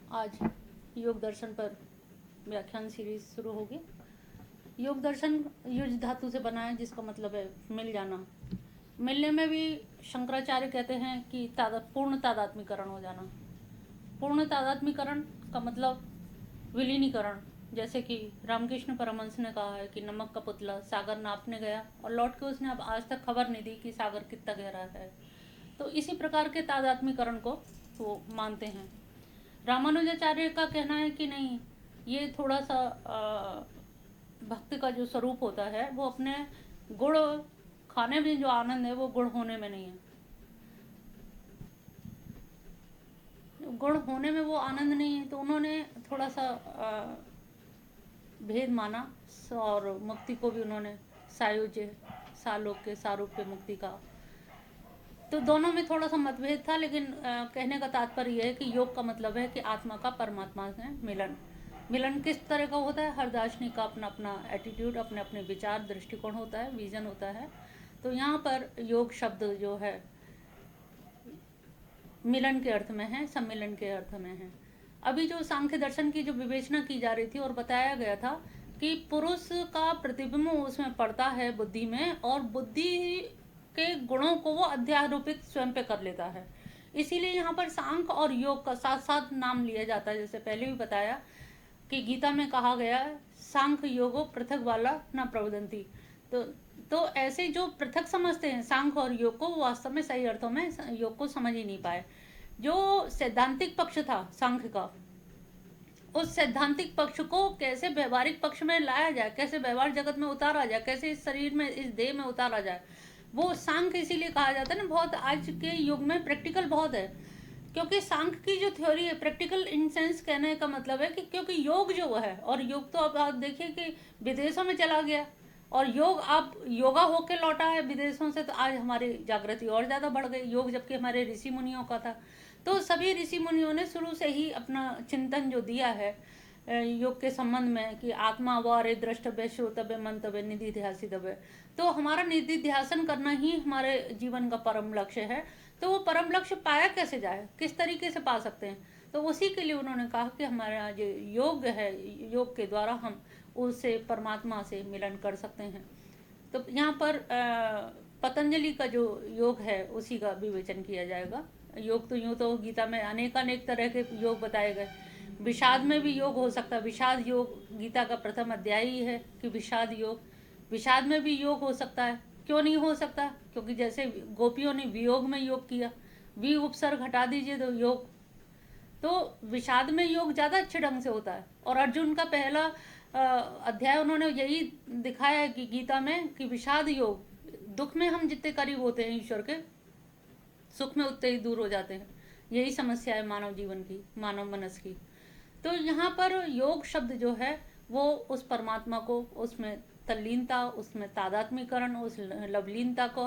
आज योग दर्शन पर व्याख्यान सीरीज शुरू होगी। योग दर्शन युज धातु से बना है, जिसका मतलब है मिल जाना। मिलने में भी शंकराचार्य कहते हैं कि पूर्ण तादात्मीकरण हो जाना। पूर्ण तादात्मीकरण का मतलब विलीनीकरण। जैसे कि रामकृष्ण परमहंस ने कहा है कि नमक का पुतला सागर नापने गया और लौट के उसने अब आज तक खबर नहीं दी कि सागर कितना गहरा है। तो इसी प्रकार के तादात्मीकरण को वो मानते हैं। रामानुजाचार्य का कहना है कि नहीं, ये थोड़ा सा भक्ति का जो स्वरूप होता है वो अपने गुण खाने में जो आनंद है वो गुण होने में नहीं है। गुण होने में वो आनंद नहीं है, तो उन्होंने थोड़ा सा भेद माना और मुक्ति को भी उन्होंने सायुज्य सालोक्य सारूप्य मुक्ति का। तो दोनों में थोड़ा सा मतभेद था, लेकिन कहने का तात्पर्य यह है कि योग का मतलब है कि आत्मा का परमात्मा से मिलन। मिलन किस तरह का होता है? हर दार्शनिक का अपना अपना एटीट्यूड, अपने अपने विचार दृष्टिकोण होता है, विजन होता है। तो यहाँ पर योग शब्द जो है मिलन के अर्थ में है, सम्मिलन के अर्थ में है। अभी जो सांख्य दर्शन की जो विवेचना की जा रही थी और बताया गया था कि पुरुष का प्रतिबिंब उसमें पड़ता है बुद्धि में, और बुद्धि के गुणों को वो अध्यारोपित स्वयं पे कर लेता है। इसीलिए यहाँ पर सांख्य और योग का साथ साथ नाम लिया जाता है। जैसे पहले भी बताया कि गीता में कहा गया है सांख्य योगो पृथक वाला न प्रवदंती। तो ऐसे जो पृथक समझते हैं सांख्य और योग को, वास्तव में सही अर्थों में योग को समझ ही नहीं पाए। जो सैद्धांतिक पक्ष था सांख्य का, उस सैद्धांतिक पक्ष को कैसे व्यवहारिक पक्ष में लाया जाए, कैसे व्यवहार जगत में उतारा जाए, कैसे इस शरीर में इस देह में उतारा जाए, वो सांख्य इसीलिए कहा जाता है ना। बहुत आज के युग में प्रैक्टिकल बहुत है, क्योंकि सांख्य की जो थ्योरी है प्रैक्टिकल इन सेंस कहने का मतलब है कि क्योंकि योग जो है, और योग तो अब आप देखिए कि विदेशों में चला गया, और योग आप योगा होके लौटा है विदेशों से, तो आज हमारी जागृति और ज़्यादा बढ़ गई योग, जबकि हमारे ऋषि मुनियों का था। तो सभी ऋषि मुनियों ने शुरू से ही अपना चिंतन जो दिया है योग के संबंध में कि आत्मा वारे द्रष्टव्य श्रोतव्य मंतव्य निधि ध्यासितव्य। तो हमारा निधि ध्यासन करना ही हमारे जीवन का परम लक्ष्य है। तो वो परम लक्ष्य पाया कैसे जाए, किस तरीके से पा सकते हैं? तो उसी के लिए उन्होंने कहा कि हमारा जो योग है, योग के द्वारा हम उससे परमात्मा से मिलन कर सकते हैं। तो यहाँ पर पतंजलि का जो योग है उसी का विवेचन किया जाएगा। योग तो यूँ तो गीता में अनेक तरह के योग बताए गए। विषाद में भी योग हो सकता है। विषाद योग गीता का प्रथम अध्याय ही है कि विषाद योग, विषाद में भी योग हो सकता है। क्यों नहीं हो सकता? क्योंकि जैसे गोपियों ने वियोग में योग किया, वी उपसर्ग हटा दीजिए तो योग, तो विषाद में योग ज़्यादा अच्छे ढंग से होता है। और अर्जुन का पहला अध्याय उन्होंने यही दिखाया है कि गीता में कि विषाद योग, दुख में हम जितने करीब होते हैं ईश्वर के, सुख में उतने ही दूर हो जाते हैं। यही समस्या है मानव जीवन की, मानव मनस की। तो यहाँ पर योग शब्द जो है वो उस परमात्मा को, उसमें तल्लीनता, उसमें तादात्मीकरण, उस लवलीनता को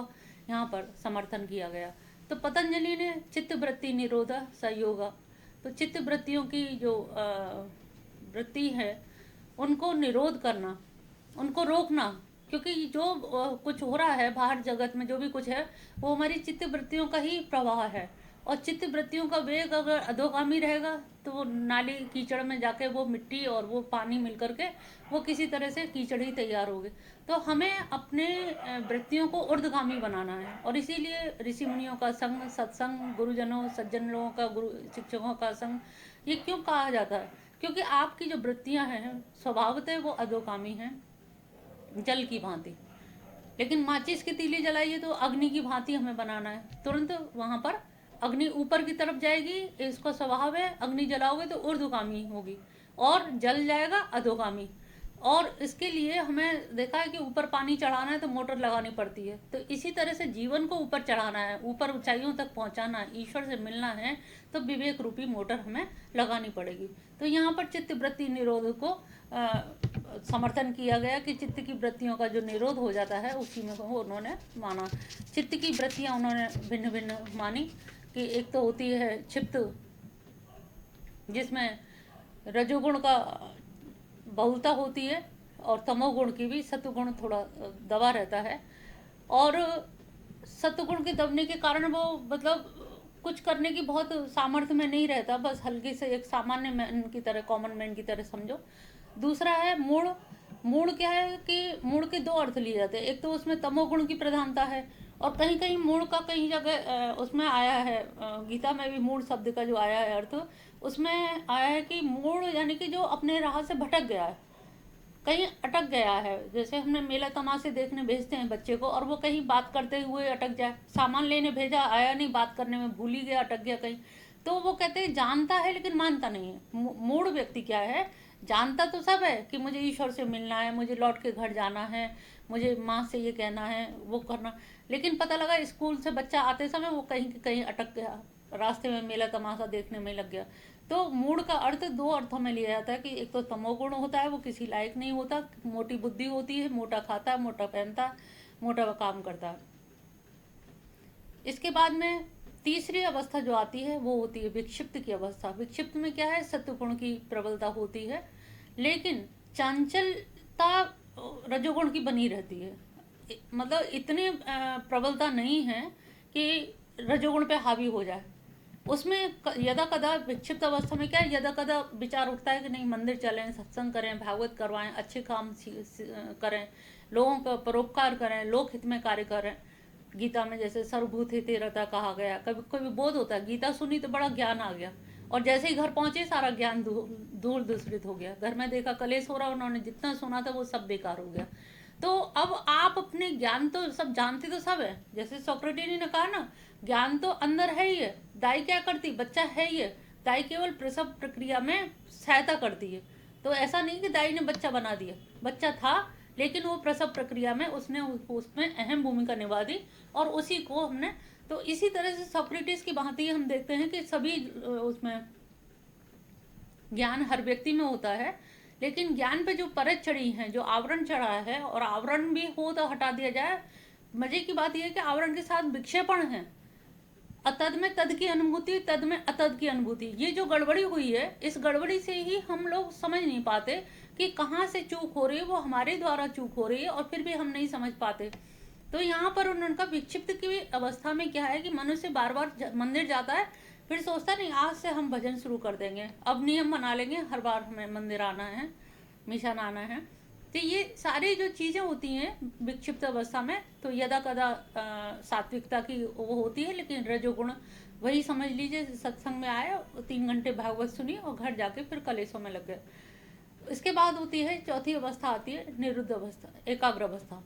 यहाँ पर समर्थन किया गया। तो पतंजलि ने चित्त वृत्ति निरोध सहयोगा, तो चित्त वृत्तियों की जो वृत्ति है उनको निरोध करना, उनको रोकना, क्योंकि जो कुछ हो रहा है बाहर जगत में, जो भी कुछ है वो हमारी चित्त वृत्तियों का ही प्रवाह है। और चित्त वृत्तियों का वेग अगर अधोगामी रहेगा तो वो नाली कीचड़ में जाके वो मिट्टी और वो पानी मिल करके वो किसी तरह से कीचड़ ही तैयार होगी। तो हमें अपने वृत्तियों को ऊर्ध्वगामी बनाना है, और इसीलिए ऋषि मुनियों का संग, सत्संग, गुरुजनों सज्जन लोगों का, गुरु शिक्षकों का संग, ये क्यों कहा जाता है? क्योंकि आपकी जो वृत्तियाँ हैं स्वभावतः वो अधोगामी हैं, जल की भांति। लेकिन माचिस की तीली जलाइए तो अग्नि की भांति हमें बनाना है, तुरंत वहाँ पर अग्नि ऊपर की तरफ जाएगी, इसका स्वभाव है। अग्नि जलाओगे तो ऊर्ध्वगामी होगी और जल जाएगा अधोगामी। और इसके लिए हमें देखा है कि ऊपर पानी चढ़ाना है तो मोटर लगानी पड़ती है। तो इसी तरह से जीवन को ऊपर चढ़ाना है, ऊपर ऊंचाइयों तक पहुंचाना है, ईश्वर से मिलना है, तो विवेक रूपी मोटर हमें लगानी पड़ेगी। तो यहाँ पर चित्त वृत्ति निरोध को समर्थन किया गया कि चित्त की वृत्तियों का जो निरोध हो जाता है उसी में वो उन्होंने माना। चित्त की वृत्तियाँ उन्होंने भिन्न भिन्न मानी कि एक तो होती है क्षिप्त, जिसमें रजोगुण का बहुलता होती है और तमोगुण की भी, सत्वगुण थोड़ा दबा रहता है। और सत्वगुण के दबने के कारण वो मतलब कुछ करने की बहुत सामर्थ्य में नहीं रहता, बस हल्की से एक सामान्य मैन की तरह, कॉमन मैन की तरह समझो। दूसरा है मूड। मूड क्या है कि मूड के दो अर्थ लिए जाते हैं। एक तो उसमें तमोगुण की प्रधानता है, और कहीं कहीं मूड का कहीं जगह उसमें आया है, गीता में भी मूड शब्द का जो आया है अर्थ, उसमें आया है कि मूड यानी कि जो अपने राह से भटक गया है, कहीं अटक गया है। जैसे हमने मेला तमाशे देखने भेजते हैं बच्चे को, और वो कहीं बात करते हुए अटक जाए, सामान लेने भेजा, आया नहीं, बात करने में भूल ही गया, अटक गया कहीं, तो वो कहते हैं जानता है लेकिन मानता नहीं है। मूढ़ व्यक्ति क्या है, जानता तो सब है कि मुझे ईश्वर से मिलना है, मुझे लौट के घर जाना है, मुझे माँ से ये कहना है, वो करना, लेकिन पता लगा स्कूल से बच्चा आते समय वो कहीं कहीं अटक गया, रास्ते में मेला तमाशा देखने में लग गया। तो मूड का अर्थ दो अर्थों में लिया जाता है कि एक तो तमोगुण होता है, वो किसी लायक नहीं होता, मोटी बुद्धि होती है, मोटा खाता है, मोटा पहनता है, मोटा काम करता है। इसके बाद में तीसरी अवस्था जो आती है वो होती है विक्षिप्त की अवस्था। विक्षिप्त में क्या है, सत्वगुण की प्रबलता होती है, लेकिन चंचलता रजोगुण की बनी रहती है। मतलब इतनी प्रबलता नहीं है कि रजोगुण पे हावी हो जाए। उसमें यदा कदा विक्षिप्त अवस्था में क्या है, यदा कदा विचार उठता है कि नहीं मंदिर चलें, सत्संग करें, भागवत करवाएं, अच्छे काम करें, लोगों का परोपकार करें, लोक हित में कार्य करें। गीता में जैसे सर्वभूत हितेरता कहा गया, कभी कभी बोध होता है, गीता सुनी तो बड़ा ज्ञान आ गया, और जैसे ही घर पहुंचे सारा ज्ञान दूर दूसरित हो गया। घर में देखा कलेश हो रहा, उन्होंने जितना सुना था वो सब बेकार हो गया। तो अब आप अपने ज्ञान तो सब जानते तो सब है, जैसे सोक्रेटिस ने कहा ना, ज्ञान तो अंदर है ही है, दाई क्या करती, बच्चा है ही है, दाई केवल प्रसव प्रक्रिया में सहायता करती है। तो ऐसा नहीं कि दाई ने बच्चा बना दिया, बच्चा था, लेकिन वो प्रसव प्रक्रिया में उसने उसमें अहम भूमिका निभा दी, और उसी को हमने, तो इसी तरह से सोक्रेटिस की भांति हम देखते हैं कि सभी उसमें ज्ञान हर व्यक्ति में होता है, लेकिन ज्ञान पे जो परत चढ़ी है, जो आवरण चढ़ा है, और आवरण भी हो तो हटा दिया जाए। मजे की बात यह है कि आवरण के साथ विक्षेपण है, अतद में तद की अनुभूति, तद में अतद की अनुभूति। ये जो गड़बड़ी हुई है, इस गड़बड़ी से ही हम लोग समझ नहीं पाते कि कहाँ से चूक हो रही है, वो हमारे द्वारा चूक हो रही है, और फिर भी हम नहीं समझ पाते। तो यहाँ पर उनका विक्षिप्त की अवस्था में क्या है कि मनुष्य बार बार मंदिर जाता है, फिर सोचता नहीं आज से हम भजन शुरू कर देंगे, अब नियम बना लेंगे, हर बार हमें मंदिर आना है, मिशन आना है। तो ये सारी जो चीज़ें होती हैं विक्षिप्त अवस्था में, तो यदा कदा सात्विकता की वो होती है, लेकिन रजोगुण वही समझ लीजिए, सत्संग में आए, 3 घंटे भागवत सुनी और घर जाके फिर कलेशों में लग गए। इसके बाद होती है चौथी अवस्था, आती है निरुद्ध अवस्था, एकाग्र अवस्था।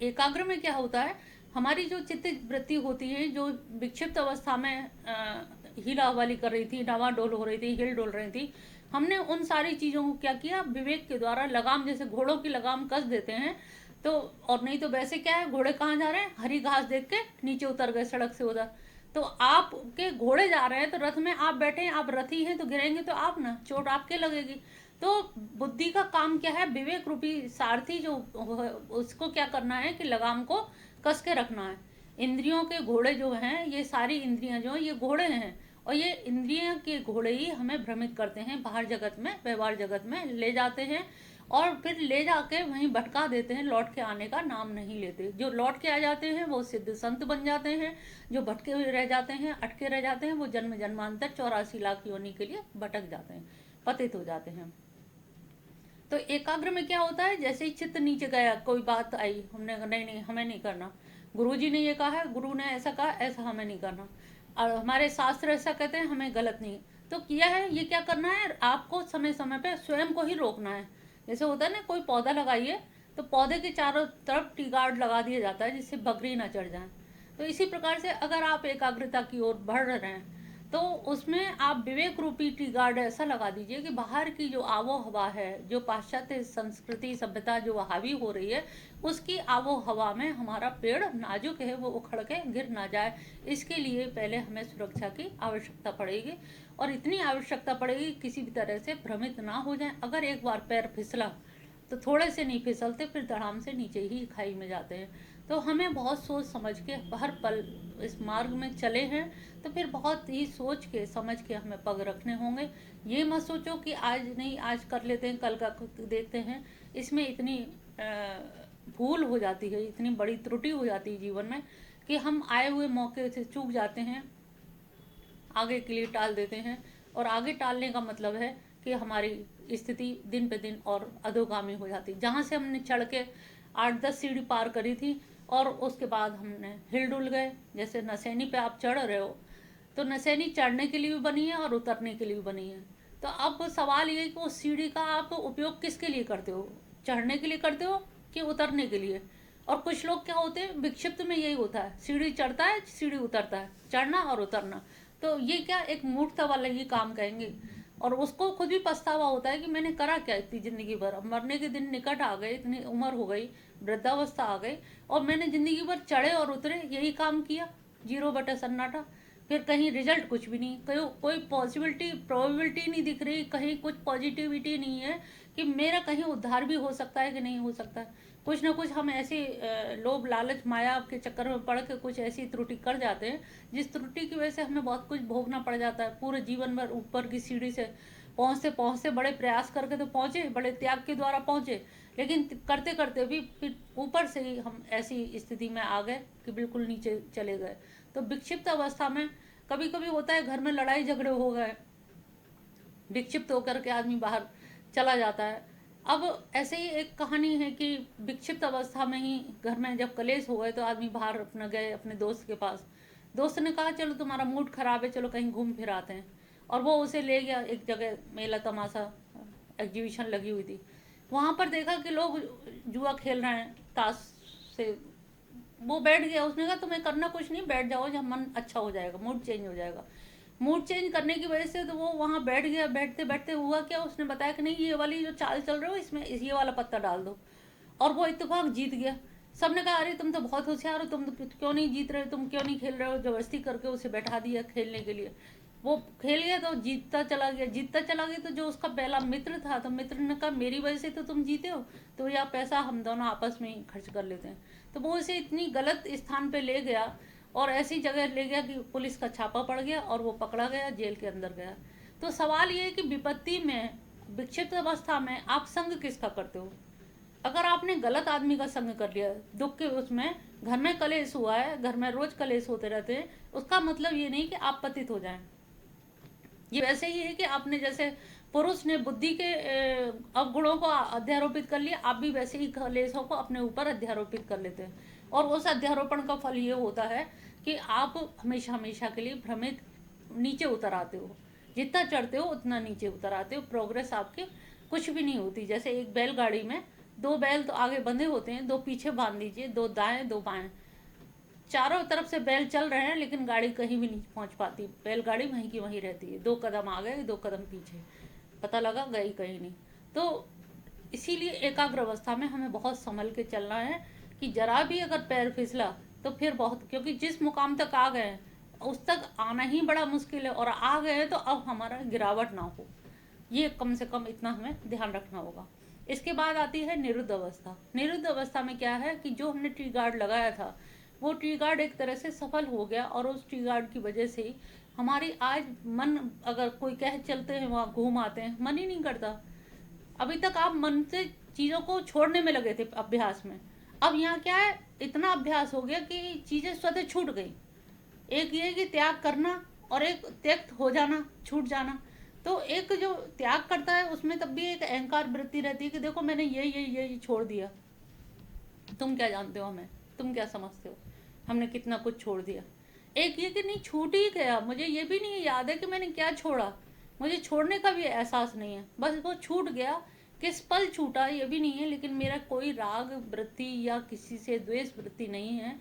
एकाग्र में क्या होता है, हमारी जो चित्त वृत्ति होती है, जो विक्षिप्त अवस्था में हिला वाली कर रही थी, डावाडोल हो रही थी, हिल डोल रही थी, हमने उन सारी चीज़ों को क्या किया, विवेक के द्वारा लगाम, जैसे घोड़ों की लगाम कस देते हैं, तो और नहीं तो वैसे क्या है, घोड़े कहाँ जा रहे हैं, हरी घास देख के नीचे उतर गए सड़क से उधर। तो आपके घोड़े जा रहे हैं, तो रथ में आप बैठे हैं, आप रथी हैं, तो गिरेंगे तो आप ना, चोट आपके लगेगी। तो बुद्धि का काम क्या है, विवेक रूपी सारथी जो उसको क्या करना है कि लगाम को कस के रखना है। इंद्रियों के घोड़े जो हैं, ये सारी इंद्रियां जो हैं ये घोड़े हैं, और ये इंद्रियों के घोड़े ही हमें भ्रमित करते हैं, बाहर जगत में, व्यवहार जगत में ले जाते हैं, और फिर ले जाके वहीं भटका देते हैं, लौट के आने का नाम नहीं लेते। जो लौट के आ जाते हैं वो सिद्ध संत बन जाते हैं, जो भटके हुए रह जाते हैं, अटके रह जाते हैं, वो जन्म जन्मांतर 84 लाख योनि के लिए भटक जाते हैं, पतित हो जाते हैं। तो एकाग्र में क्या होता है, जैसे ही चित्त नीचे गया, कोई बात आई, हमने कहा नहीं नहीं हमें नहीं करना, गुरुजी ने ये कहा है, गुरु ने ऐसा कहा, ऐसा हमें नहीं करना, और हमारे शास्त्र ऐसा कहते हैं, हमें गलत नहीं। तो किया है, ये क्या करना है, आपको समय समय पे स्वयं को ही रोकना है। जैसे होता है ना, कोई पौधा लगाइए, तो पौधे के चारों तरफ टी गार्ड लगा दिया जाता है, जिससे बकरी ना चढ़ जाए। तो इसी प्रकार से अगर आप एकाग्रता की ओर बढ़ रहे हैं, तो उसमें आप विवेक रूपी टी गार्ड ऐसा लगा दीजिए कि बाहर की जो आबो हवा है, जो पाश्चात्य संस्कृति सभ्यता जो हावी हो रही है, उसकी आबो हवा में हमारा पेड़ नाजुक है, वो उखड़ के गिर ना जाए, इसके लिए पहले हमें सुरक्षा की आवश्यकता पड़ेगी, और इतनी आवश्यकता पड़ेगी किसी भी तरह से भ्रमित ना हो जाए। अगर एक बार पैर फिसला तो थोड़े से नहीं फिसलते, फिर धड़ाम से नीचे ही खाई में जाते हैं। तो हमें बहुत सोच समझ के हर पल इस मार्ग में चले हैं, तो फिर बहुत ही सोच के समझ के हमें पग रखने होंगे। ये मत सोचो कि आज नहीं, आज कर लेते हैं, कल का देखते हैं, इसमें इतनी भूल हो जाती है, इतनी बड़ी त्रुटि हो जाती है जीवन में, कि हम आए हुए मौके से चूक जाते हैं, आगे के लिए टाल देते हैं, और आगे टालने का मतलब है कि हमारी स्थिति दिन पे दिन और अधोगामी हो जाती। जहाँ से हमने चढ़ के 8-10 सीढ़ी पार करी थी और उसके बाद हमने हिल डुल गए। जैसे नसैनी पे आप चढ़ रहे हो, तो नसैनी चढ़ने के लिए भी बनी है और उतरने के लिए भी बनी है। तो अब सवाल ये है कि उस सीढ़ी का आप उपयोग किसके लिए करते हो, चढ़ने के लिए करते हो कि उतरने के लिए। और कुछ लोग क्या होते हैं, विक्षिप्त में यही होता है, सीढ़ी चढ़ता है सीढ़ी उतरता है, चढ़ना और उतरना। तो ये क्या एक मूर्खता वाला ही काम कहेंगे, और उसको खुद भी पछतावा होता है कि मैंने करा क्या इतनी ज़िंदगी भर। अब मरने के दिन निकट आ गए, इतनी उम्र हो गई, वृद्धावस्था आ गई, और मैंने ज़िंदगी भर चढ़े और उतरे यही काम किया, 0/सन्नाटा। फिर कहीं रिजल्ट कुछ भी नहीं, कोई पॉसिबिलिटी प्रोबेबिलिटी नहीं दिख रही, कहीं कुछ पॉजिटिविटी नहीं है कि मेरा कहीं उद्धार भी हो सकता है कि नहीं हो सकता है। कुछ ना कुछ हम ऐसे लोभ लालच माया के चक्कर में पड़ के कुछ ऐसी त्रुटि कर जाते हैं, जिस त्रुटि की वजह से हमें बहुत कुछ भोगना पड़ जाता है। पूरे जीवन भर ऊपर की सीढ़ी से पहुँचते पहुँचते बड़े प्रयास करके तो पहुँचे, बड़े त्याग के द्वारा पहुँचे, लेकिन करते करते भी फिर ऊपर से ही हम ऐसी स्थिति में आ गए कि बिल्कुल नीचे चले गए। तो विक्षिप्त अवस्था में कभी कभी होता है घर में लड़ाई झगड़े हो गए, विक्षिप्त होकर के आदमी बाहर चला जाता है। अब ऐसे ही एक कहानी है कि विक्षिप्त अवस्था में ही घर में जब कलेश हो गए तो आदमी बाहर अपना गए अपने दोस्त के पास। दोस्त ने कहा चलो तुम्हारा मूड खराब है, चलो कहीं घूम फिर आते हैं। और वो उसे ले गया एक जगह, मेला तमाशा एग्जीबिशन लगी हुई थी। वहाँ पर देखा कि लोग जुआ खेल रहे हैं ताश से। वो बैठ गया, उसने कहा तुम्हें करना कुछ नहीं, बैठ जाओ, जब मन अच्छा हो जाएगा, मूड चेंज हो जाएगा। मूड चेंज करने की वजह से तो वो वहाँ बैठ गया। बैठते बैठते हुआ क्या, उसने बताया कि नहीं ये वाली जो चाल चल रहे हो इसमें ये वाला पत्ता डाल दो, और वो इत्तेफाक जीत गया। सबने कहा अरे तुम तो बहुत होशियार हो, तुम तो क्यों नहीं जीत रहे हो, तुम क्यों नहीं खेल रहे हो। जबरदस्ती करके उसे बैठा दिया खेलने के लिए। वो खेल गया तो जीतता चला गया, जीतता चला गया। तो जो उसका पहला मित्र था, तो मित्र ने कहा मेरी वजह से तो तुम जीते हो, तो यह पैसा हम दोनों आपस में ही खर्च कर लेते हैं। तो वो उसे इतनी गलत स्थान पे ले गया और ऐसी जगह ले गया कि पुलिस का छापा पड़ गया और वो पकड़ा गया, जेल के अंदर गया। तो सवाल ये है कि विपत्ति में, विक्षिप्त अवस्था में आप संग किसका करते हो। अगर आपने गलत आदमी का संग कर लिया, दुख के उसमें, घर में कलेश हुआ है, घर में रोज कलेश होते रहते हैं, उसका मतलब ये नहीं कि आप पतित हो जाएं। ये वैसे ही है कि आपने जैसे पुरुष ने बुद्धि के अवगुणों को अध्यारोपित कर लिया, आप भी वैसे ही कलेशों को अपने ऊपर अध्यारोपित कर लेते हैं। और उस अध्यारोपण का फल ये होता है कि आप हमेशा हमेशा के लिए भ्रमित नीचे उतर आते हो। जितना चढ़ते हो उतना नीचे उतर आते हो, प्रोग्रेस आपकी कुछ भी नहीं होती। जैसे एक बैलगाड़ी में 2 बैल तो आगे बंधे होते हैं, 2 पीछे बांध दीजिए, 2 दाएं 2 बाएं, चारों तरफ से बैल चल रहे हैं लेकिन गाड़ी कहीं भी नहीं पहुंच पाती, बैलगाड़ी वहीं की वहीं रहती है। 2 कदम आगे 2 कदम पीछे, पता लगा गई कहीं नहीं। तो इसीलिए एकाग्र अवस्था में हमें बहुत संभल के चलना है कि जरा भी अगर पैर फिसला तो फिर बहुत, क्योंकि जिस मुकाम तक आ गए हैं उस तक आना ही बड़ा मुश्किल है, और आ गए तो अब हमारा गिरावट ना हो, ये कम से कम इतना हमें ध्यान रखना होगा। इसके बाद आती है निरुद्ध अवस्था। निरुद्ध अवस्था में क्या है कि जो हमने ट्री गार्ड लगाया था वो ट्री गार्ड एक तरह से सफल हो गया, और उस ट्री गार्ड की वजह से ही हमारी आज मन, अगर कोई कह चलते हैं वहाँ घूम आते हैं, मन ही नहीं करता। अभी तक आप मन से चीज़ों को छोड़ने में लगे थे अभ्यास में, अब यहाँ क्या है, इतना अभ्यास हो गया कि चीज़ें स्वतः छूट गई। एक ये कि त्याग करना और एक त्यक्त हो जाना, छूट जाना। तो एक जो त्याग करता है उसमें तब भी एक अहंकार वृत्ति रहती है कि देखो मैंने ये छोड़ दिया, तुम क्या जानते हो हमें, तुम क्या समझते हो, हमने कितना कुछ छोड़ दिया। एक ये कि नहीं छूट ही गया, मुझे ये भी नहीं याद है कि मैंने क्या छोड़ा, मुझे छोड़ने का भी एहसास नहीं है, बस वो छूट गया। किस पल छूटा ये भी नहीं है, लेकिन मेरा कोई राग वृत्ति या किसी से द्वेष वृत्ति नहीं है।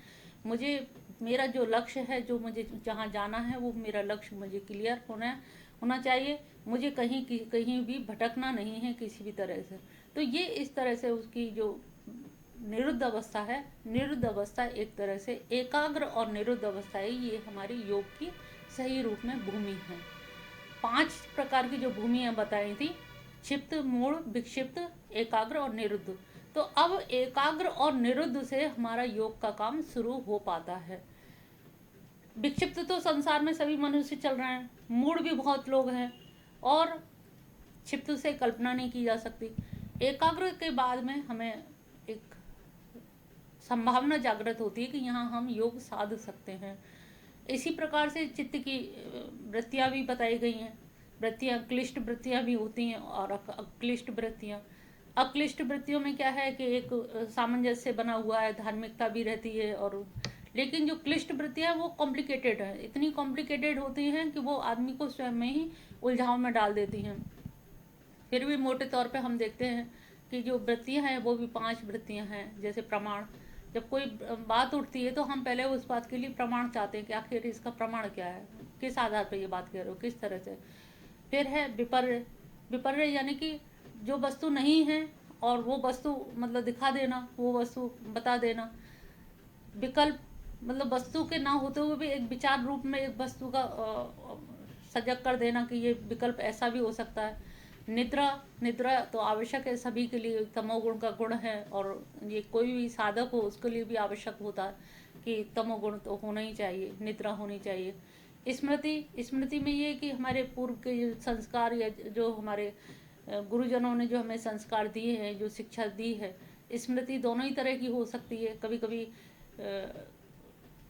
मुझे मेरा जो लक्ष्य है, जो मुझे जहाँ जाना है, वो मेरा लक्ष्य मुझे क्लियर होना चाहिए। मुझे कहीं भी भटकना नहीं है किसी भी तरह से। तो ये इस तरह से उसकी जो निरुद्ध अवस्था है, निरुद्ध अवस्था एक तरह से एकाग्र और निरुद्ध अवस्था है, ये हमारी योग की सही रूप में भूमि है। 5 प्रकार की जो भूमियाँ बताई थी, क्षिप्त, मूढ़, विक्षिप्त, एकाग्र और निरुद्ध। तो अब एकाग्र और निरुद्ध से हमारा योग का काम शुरू हो पाता है। विक्षिप्त तो संसार में सभी मनुष्य चल रहे हैं, मूढ़ भी बहुत लोग हैं, और क्षिप्त से कल्पना नहीं की जा सकती। एकाग्र के बाद में हमें एक संभावना जागृत होती है कि यहाँ हम योग साध सकते हैं। इसी प्रकार से चित्त की वृत्तियाँ भी बताई गई हैं। वृत्तियाँ, क्लिष्ट वृत्तियाँ भी होती हैं और अक्लिष्ट वृत्तियाँ। अक्लिष्ट वृत्तियों में क्या है कि एक सामंजस्य बना हुआ है, धार्मिकता भी रहती है, और लेकिन जो क्लिष्ट वृत्तियाँ वो कॉम्प्लिकेटेड है, इतनी कॉम्प्लिकेटेड होती हैं कि वो आदमी को स्वयं में ही उलझाव में डाल देती हैं। फिर भी मोटे तौर पे हम देखते हैं कि जो वृत्तियाँ हैं वो भी 5 वृत्तियाँ हैं। जैसे प्रमाण, जब कोई बात उठती है तो हम पहले उस बात के लिए प्रमाण चाहते हैं कि आखिर इसका प्रमाण क्या है, किस आधार पर ये बात कह रहे हो, किस तरह से। फिर है विपर्य। विपर्य यानी कि जो वस्तु नहीं है और वो वस्तु मतलब दिखा देना, वो वस्तु बता देना। विकल्प मतलब वस्तु के ना होते हुए भी एक विचार रूप में एक वस्तु का सजग कर देना कि ये विकल्प ऐसा भी हो सकता है। निद्रा, निद्रा तो आवश्यक है सभी के लिए, तमोगुण का गुण है, और ये कोई भी साधक हो उसके लिए भी आवश्यक होता है कि तमोगुण तो होना ही चाहिए, निद्रा होनी चाहिए। स्मृति, स्मृति में ये कि हमारे पूर्व के संस्कार या जो हमारे गुरुजनों ने जो हमें संस्कार दिए हैं, जो शिक्षा दी है, स्मृति दोनों ही तरह की हो सकती है। कभी कभी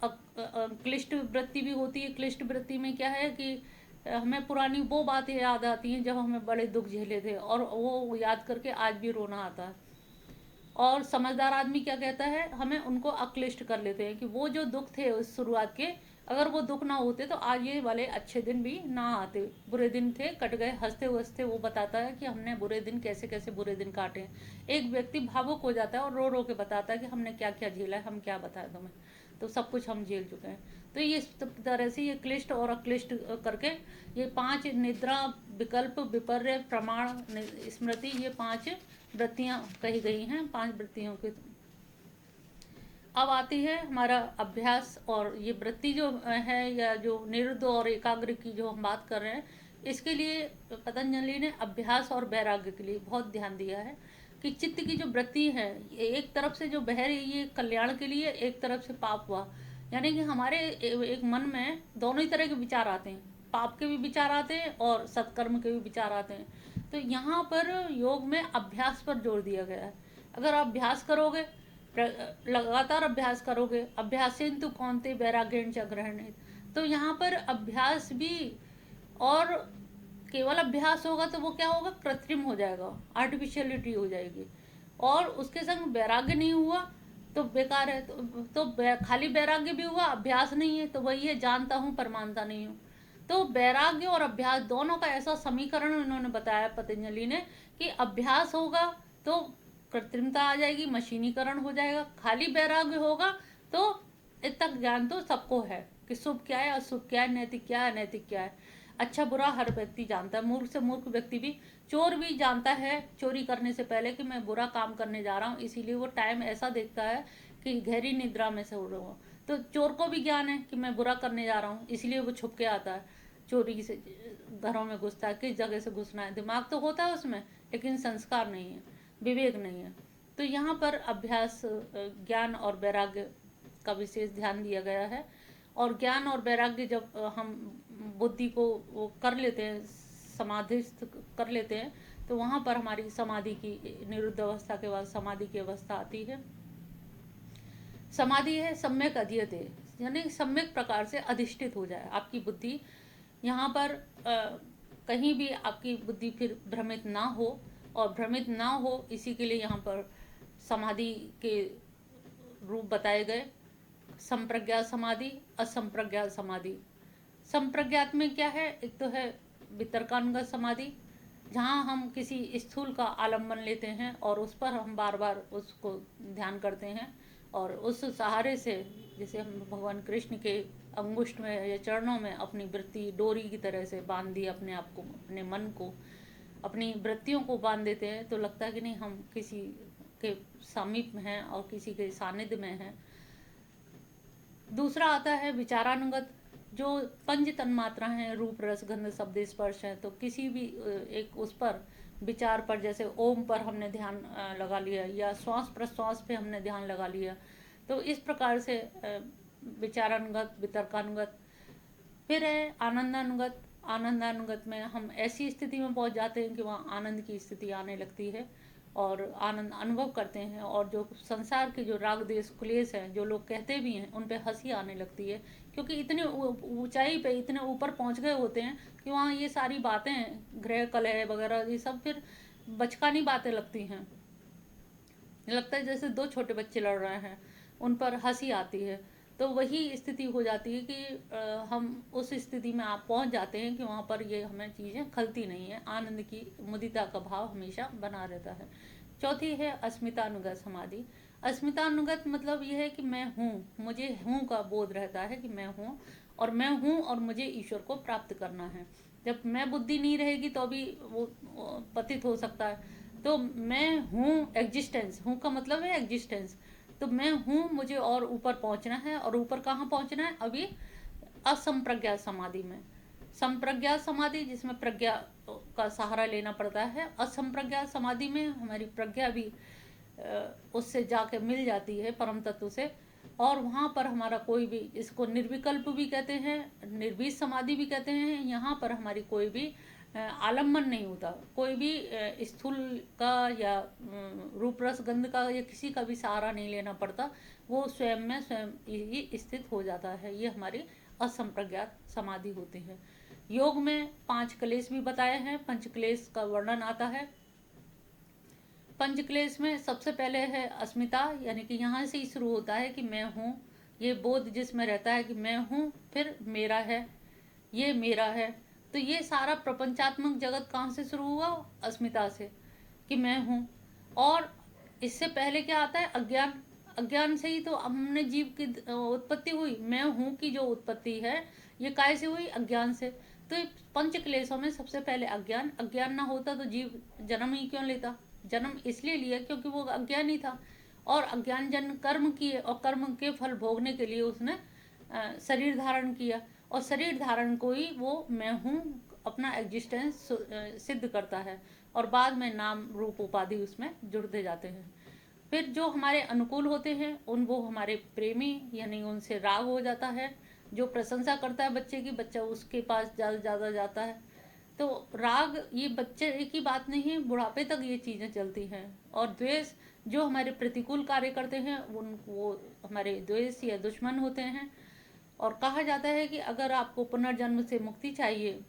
क्लिष्ट वृत्ति भी होती है। क्लिष्ट वृत्ति में क्या है कि हमें पुरानी वो बातें याद आती हैं जब हमें बड़े दुख झेले थे, और वो याद करके आज भी रोना आता है। और समझदार आदमी क्या कहता है, हमें उनको अक्लिष्ट कर लेते हैं कि वो जो दुख थे उस शुरुआत के, अगर वो दुख ना होते तो आज ये वाले अच्छे दिन भी ना आते, बुरे दिन थे कट गए, हंसते हंसते वो बताता है कि हमने बुरे दिन कैसे कैसे बुरे दिन काटे हैं। एक व्यक्ति भावुक हो जाता है और रो रो के बताता है कि हमने क्या क्या झेला है, हम क्या बताएं तुम्हें, तो सब कुछ हम झेल चुके हैं। तो ये इस तरह से ये क्लिष्ट और अक्लिष्ट करके ये 5 निद्रा, विकल्प, विपर्य, प्रमाण, स्मृति, ये 5 वृत्तियां कही गई हैं। 5 वृत्तियों के अब आती है हमारा अभ्यास। और ये वृत्ति जो है या जो निरुद्ध और एकाग्र की जो हम बात कर रहे हैं, इसके लिए पतंजलि ने अभ्यास और वैराग्य के लिए बहुत ध्यान दिया है कि चित्त की जो वृत्ति है, एक तरफ से जो बह रही है ये कल्याण के लिए, एक तरफ से पाप हुआ, यानी कि हमारे एक मन में दोनों ही तरह के विचार आते हैं, पाप के भी विचार आते हैं और सत्कर्म के भी विचार आते हैं। तो यहाँ पर योग में अभ्यास पर जोर दिया गया है। अगर आप अभ्यास करोगे, लगातार अभ्यास करोगे, अभ्यासेन्तु कौन्ते वैराग्येण च गृह्णीत, तो यहाँ पर अभ्यास भी, और केवल अभ्यास होगा तो वो क्या होगा, कृत्रिम हो जाएगा, आर्टिफिशियलिटी हो जाएगी। और उसके संग वैराग्य नहीं हुआ तो बेकार है। तो खाली वैराग्य भी हुआ, अभ्यास नहीं है, तो वही है जानता हूँ पर मानता नहीं हूँ। तो वैराग्य और अभ्यास दोनों का ऐसा समीकरण इन्होंने बताया पतंजलि ने कि अभ्यास होगा तो कृत्रिमता आ जाएगी, मशीनीकरण हो जाएगा। खाली वैराग्य होगा तो इतना ज्ञान तो सबको है कि शुभ क्या है, अशुभ क्या है, नैतिक क्या है, अनैतिक क्या है, अच्छा बुरा हर व्यक्ति जानता है। मूर्ख से मूर्ख व्यक्ति भी, चोर भी जानता है चोरी करने से पहले कि मैं बुरा काम करने जा रहा हूँ, इसीलिए वो टाइम ऐसा देखता है कि गहरी निद्रा में से उड़ रहा हूँ। तो चोर को भी ज्ञान है कि मैं बुरा करने जा रहा हूँ, इसलिए वो छुप के आता है, चोरी से घरों में घुसता है, किस जगह से घुसना है, दिमाग तो होता है उसमें, लेकिन संस्कार नहीं है, विवेक नहीं है। तो यहाँ पर अभ्यास, ज्ञान और वैराग्य का विशेष ध्यान दिया गया है। और ज्ञान और वैराग्य जब हम बुद्धि को वो कर लेते हैं, समाधिस्थ कर लेते हैं, तो वहाँ पर हमारी समाधि की, निरुद्ध अवस्था के बाद समाधि की अवस्था आती है। समाधि है सम्यक अधीयते, यानी सम्यक प्रकार से अधिष्ठित हो जाए आपकी बुद्धि। यहाँ पर कहीं भी आपकी बुद्धि फिर भ्रमित ना हो, और भ्रमित ना हो इसी के लिए यहाँ पर समाधि के रूप बताए गए। संप्रज्ञात समाधि, असंप्रज्ञात समाधि। संप्रज्ञात में क्या है, एक तो है वितर्कानुगत समाधि, जहाँ हम किसी स्थूल का आलम्बन लेते हैं और उस पर हम बार बार उसको ध्यान करते हैं, और उस सहारे से जैसे हम भगवान कृष्ण के अंगुष्ठ में या चरणों में अपनी वृत्ति डोरी की तरह से बांध दी, अपने आप को, अपने मन को, अपनी वृत्तियों को बांध देते हैं, तो लगता है कि नहीं हम किसी के समीप में हैं और किसी के सानिध्य में हैं। दूसरा आता है विचारानुगत, जो पंच तन्मात्रा हैं, रूप रस गंध शब्द स्पर्श है, तो किसी भी एक उस पर विचार पर, जैसे ओम पर हमने ध्यान लगा लिया, या श्वास प्रश्वास पे हमने ध्यान लगा लिया, तो इस प्रकार से विचारानुगत, वितर्कानुगत। फिर है आनंदानुगत। आनंदानुगत में हम ऐसी स्थिति में पहुंच जाते हैं कि वहाँ आनंद की स्थिति आने लगती है और आनंद अनुभव करते हैं, और जो संसार के जो राग देश क्लेश हैं, जो लोग कहते भी हैं, उन पे हंसी आने लगती है, क्योंकि इतने ऊंचाई पे इतने ऊपर पहुंच गए होते हैं कि वहाँ ये सारी बातें, ग्रह कलह वगैरह, ये सब फिर बचकानी बातें लगती हैं। लगता है जैसे दो छोटे बच्चे लड़ रहे हैं, उन पर हंसी आती है। तो वही स्थिति हो जाती है कि हम उस स्थिति में आप पहुंच जाते हैं कि वहाँ पर ये हमें चीज़ें खलती नहीं है, आनंद की मुदिता का भाव हमेशा बना रहता है। चौथी है अस्मितानुगत समाधि। अस्मितानुगत मतलब ये है कि मैं हूँ, मुझे हूँ का बोध रहता है कि मैं हूँ, और मैं हूँ और मुझे ईश्वर को प्राप्त करना है। जब मैं बुद्धि नहीं रहेगी तो अभी वो पतित हो सकता है। तो मैं हूँ, एग्जिस्टेंस, हूँ का मतलब है एग्जिस्टेंस। तो मैं हूँ, मुझे और ऊपर पहुँचना है, और ऊपर कहाँ पहुँचना है? अभी असंप्रज्ञात समाधि में। संप्रज्ञात समाधि जिसमें प्रज्ञा का सहारा लेना पड़ता है, असंप्रज्ञात समाधि में हमारी प्रज्ञा भी उससे जाके मिल जाती है, परम तत्व से। और वहाँ पर हमारा कोई भी, इसको निर्विकल्प भी कहते हैं, निर्वीज समाधि भी कहते हैं। यहाँ पर हमारी कोई भी आलम्बन नहीं होता, कोई भी स्थूल का या रूप रस गंध का या किसी का भी सहारा नहीं लेना पड़ता, वो स्वयं में स्वयं ही स्थित हो जाता है। ये हमारी असंप्रज्ञात समाधि होती है। योग में 5 क्लेश भी बताए हैं, पंच क्लेश का वर्णन आता है। पंच क्लेश में सबसे पहले है अस्मिता, यानी कि यहाँ से ही शुरू होता है कि मैं हूँ, ये बोध जिसमें रहता है कि मैं हूँ, फिर मेरा है, ये मेरा है। तो ये सारा प्रपंचात्मक जगत कहाँ से शुरू हुआ? अस्मिता से, कि मैं हूँ। और इससे पहले क्या आता है? अज्ञान। अज्ञान से ही तो हमने जीव की उत्पत्ति हुई। मैं हूँ की जो उत्पत्ति है ये काय से हुई? अज्ञान से। तो पंच क्लेशों में सबसे पहले अज्ञान। अज्ञान ना होता तो जीव जन्म ही क्यों लेता? जन्म इसलिए लिया क्योंकि वो अज्ञान ही था, और अज्ञान जन कर्म किए, और कर्म के फल भोगने के लिए उसने शरीर धारण किया, और शरीर धारण को ही वो मैं हूँ अपना एग्जिस्टेंस सिद्ध करता है, और बाद में नाम रूप उपाधि उसमें जुड़ते जाते हैं। फिर जो हमारे अनुकूल होते हैं उन वो हमारे प्रेमी, यानी उनसे राग हो जाता है। जो प्रशंसा करता है बच्चे की, बच्चा उसके पास ज़्यादा ज़्यादा जाता है। तो राग ये बच्चे की बात नहीं है, बुढ़ापे तक ये चीज़ें चलती हैं। और द्वेष, जो हमारे प्रतिकूल कार्य करते हैं उन वो हमारे द्वेष या दुश्मन होते हैं। और कहा जाता है कि अगर आपको पुनर्जन्म से मुक्ति चाहिए,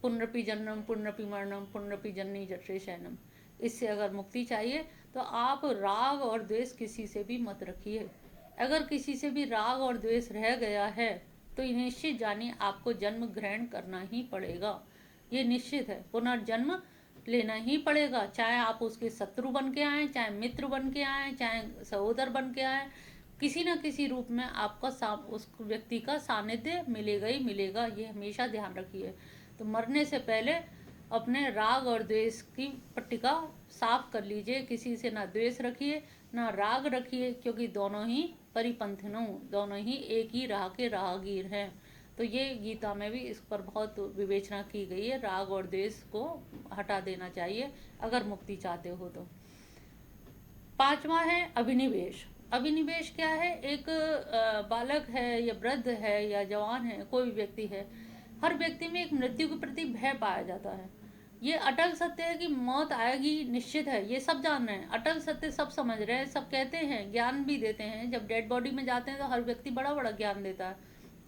पुनरपि जन्म पुनरपि मरणम पुनरपि जननी जठरे शयनम, इससे अगर मुक्ति चाहिए तो आप राग और द्वेष किसी से भी मत रखिए। अगर किसी से भी राग और द्वेष रह गया है तो निश्चित जानिए आपको जन्म ग्रहण करना ही पड़ेगा। ये निश्चित है, पुनर्जन्म लेना ही पड़ेगा। चाहे आप उसके शत्रु बन के आए, चाहे मित्र बन के आए, चाहे सहोदर बन के आए, किसी न किसी रूप में आपका उस व्यक्ति का सानिध्य मिलेगा ही मिलेगा। ये हमेशा ध्यान रखिए। तो मरने से पहले अपने राग और द्वेष की पट्टिका साफ कर लीजिए। किसी से ना द्वेष रखिए ना राग रखिए, क्योंकि दोनों ही परिपंथनों, दोनों ही एक ही राह के राहगीर हैं। तो ये गीता में भी इस पर बहुत विवेचना की गई है। राग और द्वेष को हटा देना चाहिए अगर मुक्ति चाहते हो तो। 5वां है अभिनिवेश। अभिनिवेश क्या है? एक बालक है या वृद्ध है या जवान है, कोई भी व्यक्ति है, हर व्यक्ति में एक मृत्यु के प्रति भय पाया जाता है। ये अटल सत्य है कि मौत आएगी, निश्चित है, ये सब जान रहे हैं, अटल सत्य सब समझ रहे हैं, सब कहते हैं, ज्ञान भी देते हैं। जब डेड बॉडी में जाते हैं तो हर व्यक्ति बड़ा बड़ा ज्ञान देता है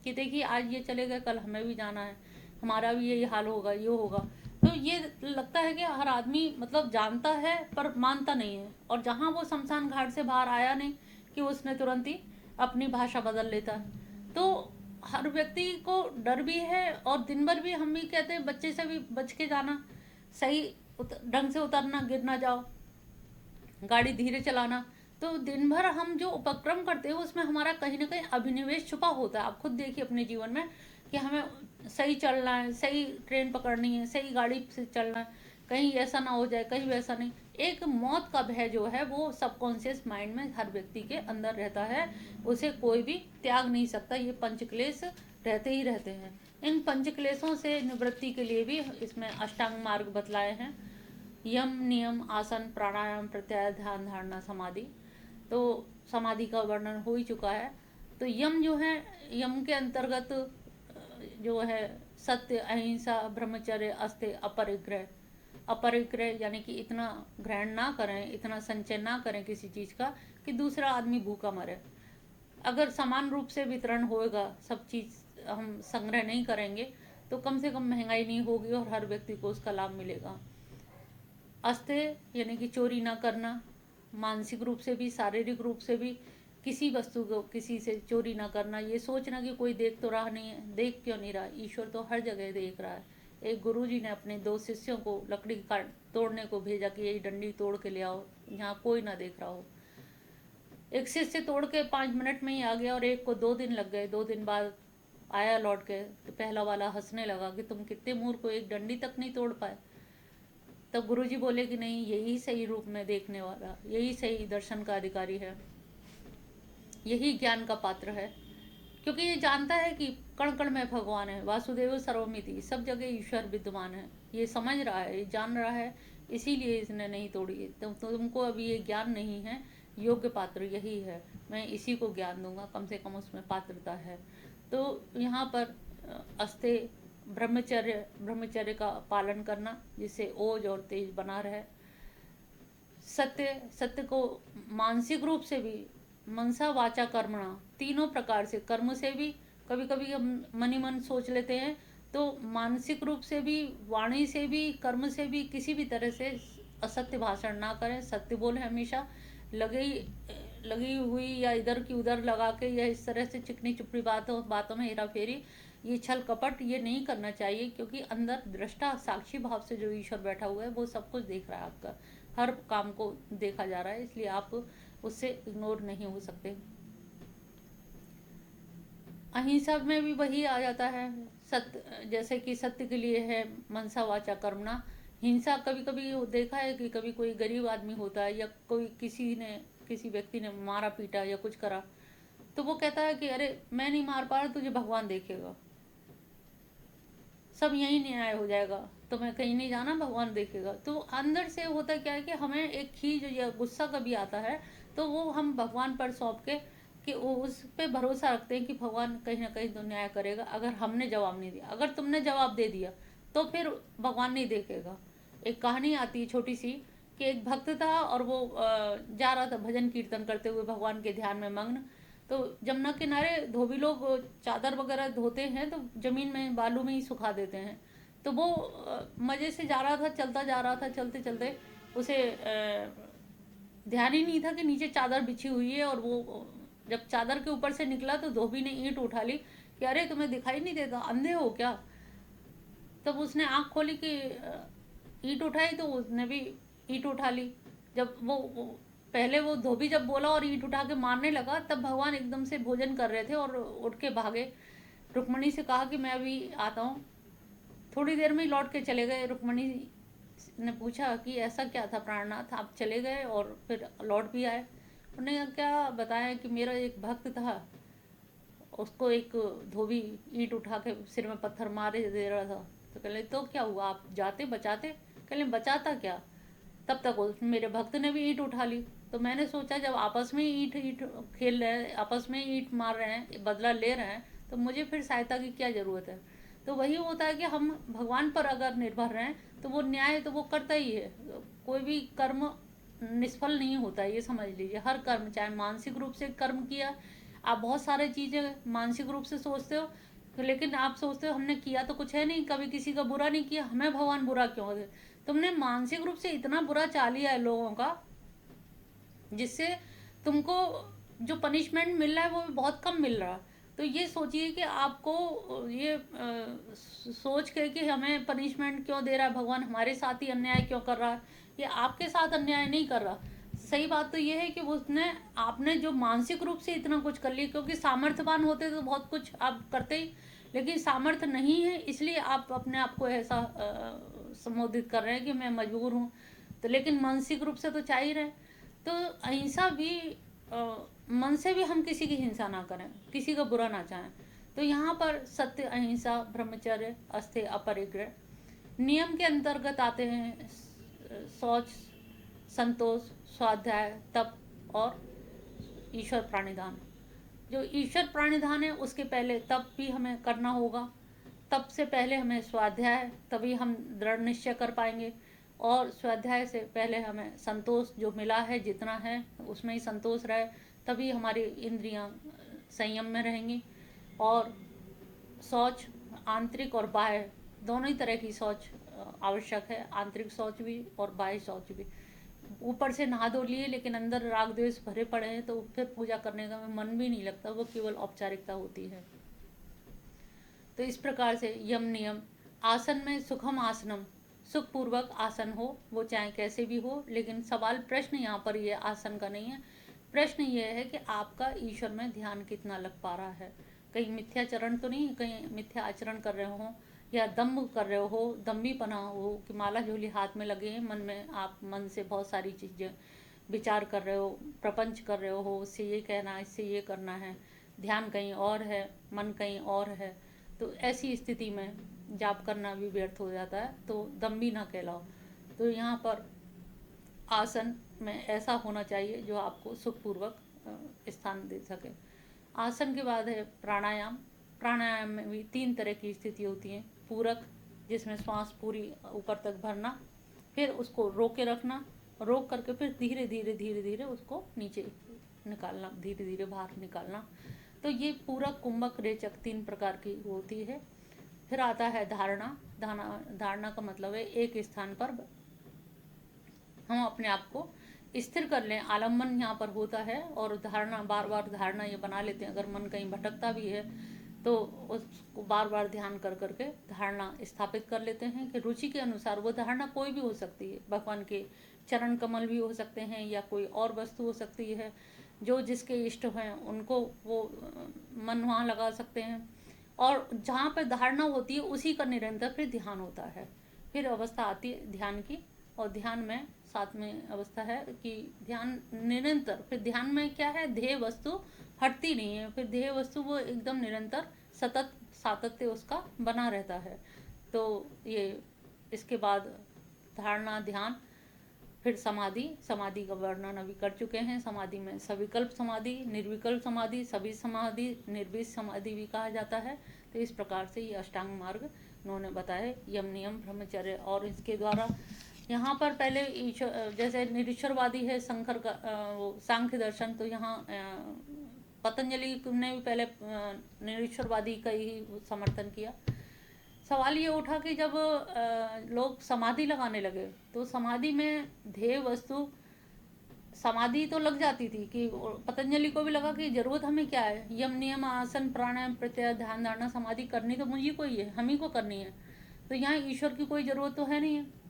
कि देखिए आज ये चले गए, कल हमें भी जाना है, हमारा भी यही हाल होगा, ये होगा। तो ये लगता है कि हर आदमी मतलब जानता है पर मानता नहीं है। और जहाँ वो शमशान घाट से बाहर आया नहीं कि उसने तुरंत ही अपनी भाषा बदल लेता है। तो हर व्यक्ति को डर भी है, और दिन भर भी हम भी कहते हैं बच्चे से भी बच के जाना, सही ढंग से उतरना, गिर ना जाओ, गाड़ी धीरे चलाना। तो दिन भर हम जो उपक्रम करते हैं उसमें हमारा कहीं ना कहीं अभिनिवेश छुपा होता है। आप खुद देखिए अपने जीवन में कि हमें सही चलना है, सही ट्रेन पकड़नी है, सही गाड़ी से चलना है, कहीं ऐसा ना हो जाए, कहीं वैसा नहीं। एक मौत का भय जो है वो सबकॉन्शियस माइंड में हर व्यक्ति के अंदर रहता है, उसे कोई भी त्याग नहीं सकता। ये पंचक्लेश रहते ही रहते हैं। इन पंचक्लेशों से निवृत्ति के लिए भी इसमें अष्टांग मार्ग बतलाए हैं। यम, नियम, आसन, प्राणायाम, प्रत्याहार, ध्यान, धारणा, समाधि। तो समाधि का वर्णन हो ही चुका है। तो यम जो है, यम के अंतर्गत जो है सत्य, अहिंसा, ब्रह्मचर्य, अस्त्य, अपरिग्रह। अपरिग्रह यानी कि इतना ग्रहण ना करें, इतना संचय ना करें किसी चीज़ का कि दूसरा आदमी भूखा मरे। अगर समान रूप से वितरण होएगा, सब चीज़ हम संग्रह नहीं करेंगे, तो कम से कम महंगाई नहीं होगी और हर व्यक्ति को उसका लाभ मिलेगा। अस्तेय यानी कि चोरी ना करना, मानसिक रूप से भी शारीरिक रूप से भी किसी वस्तु को किसी से चोरी ना करना, ये सोचना कि कोई देख तो रहा नहीं है, देख क्यों नहीं रहा, ईश्वर तो हर जगह देख रहा है। एक गुरुजी ने अपने 2 शिष्यों को लकड़ी काट तोड़ने को भेजा कि यही डंडी तोड़ के ले आओ, यहाँ कोई ना देख रहा हो। एक शिष्य तोड़ के 5 मिनट में ही आ गया और एक को 2 दिन लग गए। 2 दिन बाद आया लौट के, तो पहला वाला हंसने लगा कि तुम कितने मूर्ख को, एक डंडी तक नहीं तोड़ पाए। तब गुरुजी बोले कि नहीं, यही सही रूप में देखने वाला, यही सही दर्शन का अधिकारी है, यही ज्ञान का पात्र है, क्योंकि ये जानता है कि कण कण में भगवान है, वासुदेव सर्वमिति, सब जगह ईश्वर विद्यमान है। ये समझ रहा है, ये जान रहा है, इसीलिए इसने नहीं तोड़ी। तुमको अभी ये ज्ञान नहीं है, योग्य पात्र यही है, मैं इसी को ज्ञान दूंगा, कम से कम उसमें पात्रता है। तो यहाँ पर अस्तेय ब्रह्मचर्य का पालन करना, जिससे ओज और तेज बना रहे। सत्य को मानसिक रूप से भी, मनसा वाचा कर्मणा, तीनों प्रकार से, कर्म से भी कभी कभी हम मन ही मन सोच लेते हैं, तो मानसिक रूप से भी, वाणी से भी, कर्म से भी किसी भी तरह से असत्य भाषण ना करें, सत्य बोले हमेशा। लगी हुई या इधर की उधर लगा के या इस तरह से चिकनी चुपड़ी बातों में हेरा फेरी, ये छल कपट, ये नहीं करना चाहिए, क्योंकि अंदर दृष्टा साक्षी भाव से जो ईश्वर बैठा हुआ है वो सब कुछ देख रहा है, आपका हर काम को देखा जा रहा है, इसलिए आप उससे इग्नोर नहीं हो सकते। अहिंसा में भी वही आ जाता है, सत्य, जैसे कि सत्य के लिए है मनसा वाचा कर्मणा। हिंसा कभी कभी देखा है कि कभी कोई गरीब आदमी होता है या कोई किसी व्यक्ति ने मारा पीटा या कुछ करा, तो वो कहता है कि अरे मैं नहीं मार पा रहा, तुझे भगवान देखेगा, सब यही न्याय हो जाएगा, तो मैं कहीं नहीं जाना, भगवान देखेगा। तो अंदर से होता क्या है कि हमें एक खीज या गुस्सा कभी आता है, तो वो हम भगवान पर सौंप के कि उस पे भरोसा रखते हैं कि भगवान कहीं ना कहीं तो न्याय करेगा। अगर हमने जवाब नहीं दिया, अगर तुमने जवाब दे दिया, तो फिर भगवान नहीं देखेगा। एक कहानी आती है छोटी सी, कि एक भक्त था और वो जा रहा था भजन कीर्तन करते हुए भगवान के ध्यान में मग्न। तो जमुना किनारे धोबी लोग चादर वगैरह धोते हैं, तो जमीन में बालू में ही सुखा देते हैं। तो वो मज़े से जा रहा था, चलता जा रहा था, चलते चलते उसे ध्यान ही नहीं था कि नीचे चादर बिछी हुई है, और वो जब चादर के ऊपर से निकला तो धोबी ने ईंट उठा ली कि अरे तुम्हें दिखाई नहीं देता, अंधे हो क्या। तब उसने आँख खोली कि ईंट उठाई, तो उसने भी ईंट उठा ली। जब वो पहले वो धोबी जब बोला और ईंट उठा के मारने लगा, तब भगवान एकदम से भोजन कर रहे थे और उठ के भागे। रुक्मणी से कहा कि मैं अभी आता हूँ, थोड़ी देर में ही लौट के चले गए। रुक्मणी ने पूछा कि ऐसा क्या था प्राणनाथ, आप चले गए और फिर लौट भी आए। उन्होंने क्या बताया कि मेरा एक भक्त था, उसको एक धोबी ईंट उठा के सिर में पत्थर मारे दे रहा था। तो कह तो क्या हुआ, आप जाते बचाते। कह बचाता क्या, तब तक मेरे भक्त ने भी ईंट उठा ली। तो मैंने सोचा जब आपस में ईंट ईंट खेल रहे हैं, आपस में ईंट मार रहे हैं, बदला ले रहे हैं, तो मुझे फिर सहायता की क्या ज़रूरत है। तो वही होता है कि हम भगवान पर अगर निर्भर रहें, तो वो न्याय तो वो करता ही है। कोई भी कर्म निष्फल नहीं होता है, ये समझ लीजिए। हर कर्म, चाहे मानसिक रूप से कर्म किया, आप बहुत सारे चीज़ें मानसिक रूप से सोचते हो, तो लेकिन आप सोचते हो हमने किया तो कुछ है नहीं, कभी किसी का बुरा नहीं किया, हमें भगवान बुरा क्यों दे। तुमने मानसिक रूप से इतना बुरा चाल लिया है लोगों का, जिससे तुमको जो पनिशमेंट मिल रहा है वो भी बहुत कम मिल रहा है। तो ये सोचिए कि आपको ये सोच के कि हमें पनिशमेंट क्यों दे रहा है भगवान, हमारे साथ ही अन्याय क्यों कर रहा है, ये आपके साथ अन्याय नहीं कर रहा। सही बात तो ये है कि उसने आपने जो मानसिक रूप से इतना कुछ कर लिया, क्योंकि सामर्थ्यवान होते तो बहुत कुछ आप करते ही, लेकिन सामर्थ्य नहीं है, इसलिए आप अपने आप को ऐसा संबोधित कर रहे हैं कि मैं मजबूर हूँ। तो लेकिन मानसिक रूप से तो चाह ही रहे। तो अहिंसा भी मन से भी हम किसी की हिंसा ना करें, किसी का बुरा ना चाहें। तो यहाँ पर सत्य, अहिंसा, ब्रह्मचर्य, अस्तेय, अपरिग्रह नियम के अंतर्गत आते हैं। शौच, संतोष, स्वाध्याय, तप और ईश्वर प्राणिधान। जो ईश्वर प्राणिधान है उसके पहले तप भी हमें करना होगा, तप से पहले हमें स्वाध्याय, तभी हम दृढ़ निश्चय कर पाएंगे, और स्वाध्याय से पहले हमें संतोष, जो मिला है जितना है उसमें ही संतोष रहे, तभी हमारी इंद्रियां संयम में रहेंगी। और शौच आंतरिक और बाह्य दोनों ही तरह की शौच आवश्यक है, आंतरिक शौच भी और बाह्य शौच भी। ऊपर से नहा धो लिए लेकिन अंदर राग द्वेष भरे पड़े हैं तो फिर पूजा करने का मन भी नहीं लगता, वो केवल औपचारिकता होती है। तो इस प्रकार से यम नियम। आसन में सुखम आसनम, सुखपूर्वक आसन हो, वो चाहे कैसे भी हो। लेकिन सवाल प्रश्न यहाँ पर ये आसन का नहीं है, प्रश्न ये है कि आपका ईश्वर में ध्यान कितना लग पा रहा है। कहीं मिथ्याचरण तो नहीं, कहीं मिथ्या आचरण कर रहे हो या दम्भ कर रहे हो, दम्भी पना हो कि माला झोली हाथ में लगे, मन में आप मन से बहुत सारी चीज़ें विचार कर रहे हो, प्रपंच कर रहे हो, उससे ये कहना, इससे ये करना है, ध्यान कहीं और है, मन कहीं और है। तो ऐसी स्थिति में जाप करना भी व्यर्थ हो जाता है, तो दम्भी ना कहलाओ। तो यहाँ पर आसन में ऐसा होना चाहिए जो आपको सुखपूर्वक स्थान दे सके। आसन के बाद है प्राणायाम। प्राणायाम में भी 3 तरह की स्थिति होती है। पूरक, जिसमें श्वास पूरी ऊपर तक भरना, फिर उसको रोक के रखना, रोक करके फिर धीरे धीरे धीरे धीरे उसको नीचे निकालना, धीरे धीरे बाहर निकालना। तो ये पूरक, कुंभक, रेचक 3 प्रकार की होती है। फिर आता है धारणा। धारणा का मतलब है एक स्थान पर हम अपने आप को स्थिर कर लें, आलम्बन यहाँ पर होता है। और धारणा, बार बार धारणा ये बना लेते हैं। अगर मन कहीं भटकता भी है तो उसको बार बार ध्यान कर करके धारणा स्थापित कर लेते हैं कि रुचि के अनुसार वो धारणा कोई भी हो सकती है। भगवान के चरण कमल भी हो सकते हैं या कोई और वस्तु हो सकती है, जो जिसके इष्ट हैं उनको वो मन वहाँ लगा सकते हैं। और जहाँ पर धारणा होती है उसी का निरंतर फिर ध्यान होता है। फिर अवस्था आती है ध्यान की, और ध्यान में 7वें अवस्था है कि ध्यान निरंतर। फिर ध्यान में क्या है, ध्येय वस्तु हटती नहीं है, फिर ध्येय वस्तु वो एकदम निरंतर सतत सातत्य उसका बना रहता है। तो ये इसके बाद धारणा, ध्यान, फिर समाधि। समाधि का वर्णन अभी कर चुके हैं। समाधि में सविकल्प समाधि, निर्विकल्प समाधि, सभी समाधि, निर्विष समाधि भी कहा जाता है। तो इस प्रकार से ये अष्टांग मार्ग उन्होंने बताए, यम नियम ब्रह्मचर्य। और इसके द्वारा यहाँ पर पहले जैसे निरीश्वरवादी है शंकर का वो सांख्य दर्शन, तो यहाँ पतंजलि ने भी पहले निरीश्वरवादी का ही समर्थन किया। सवाल ये उठा कि जब लोग समाधि लगाने लगे तो समाधि में ध्येय वस्तु, समाधि तो लग जाती थी कि पतंजलि को भी लगा कि जरूरत हमें क्या है, यम नियम आसन प्राणायाम प्रत्याहार ध्यान धारणा समाधि करनी तो मुझे को ही है, हम ही को करनी है, तो यहाँ ईश्वर की कोई ज़रूरत तो है नहीं है।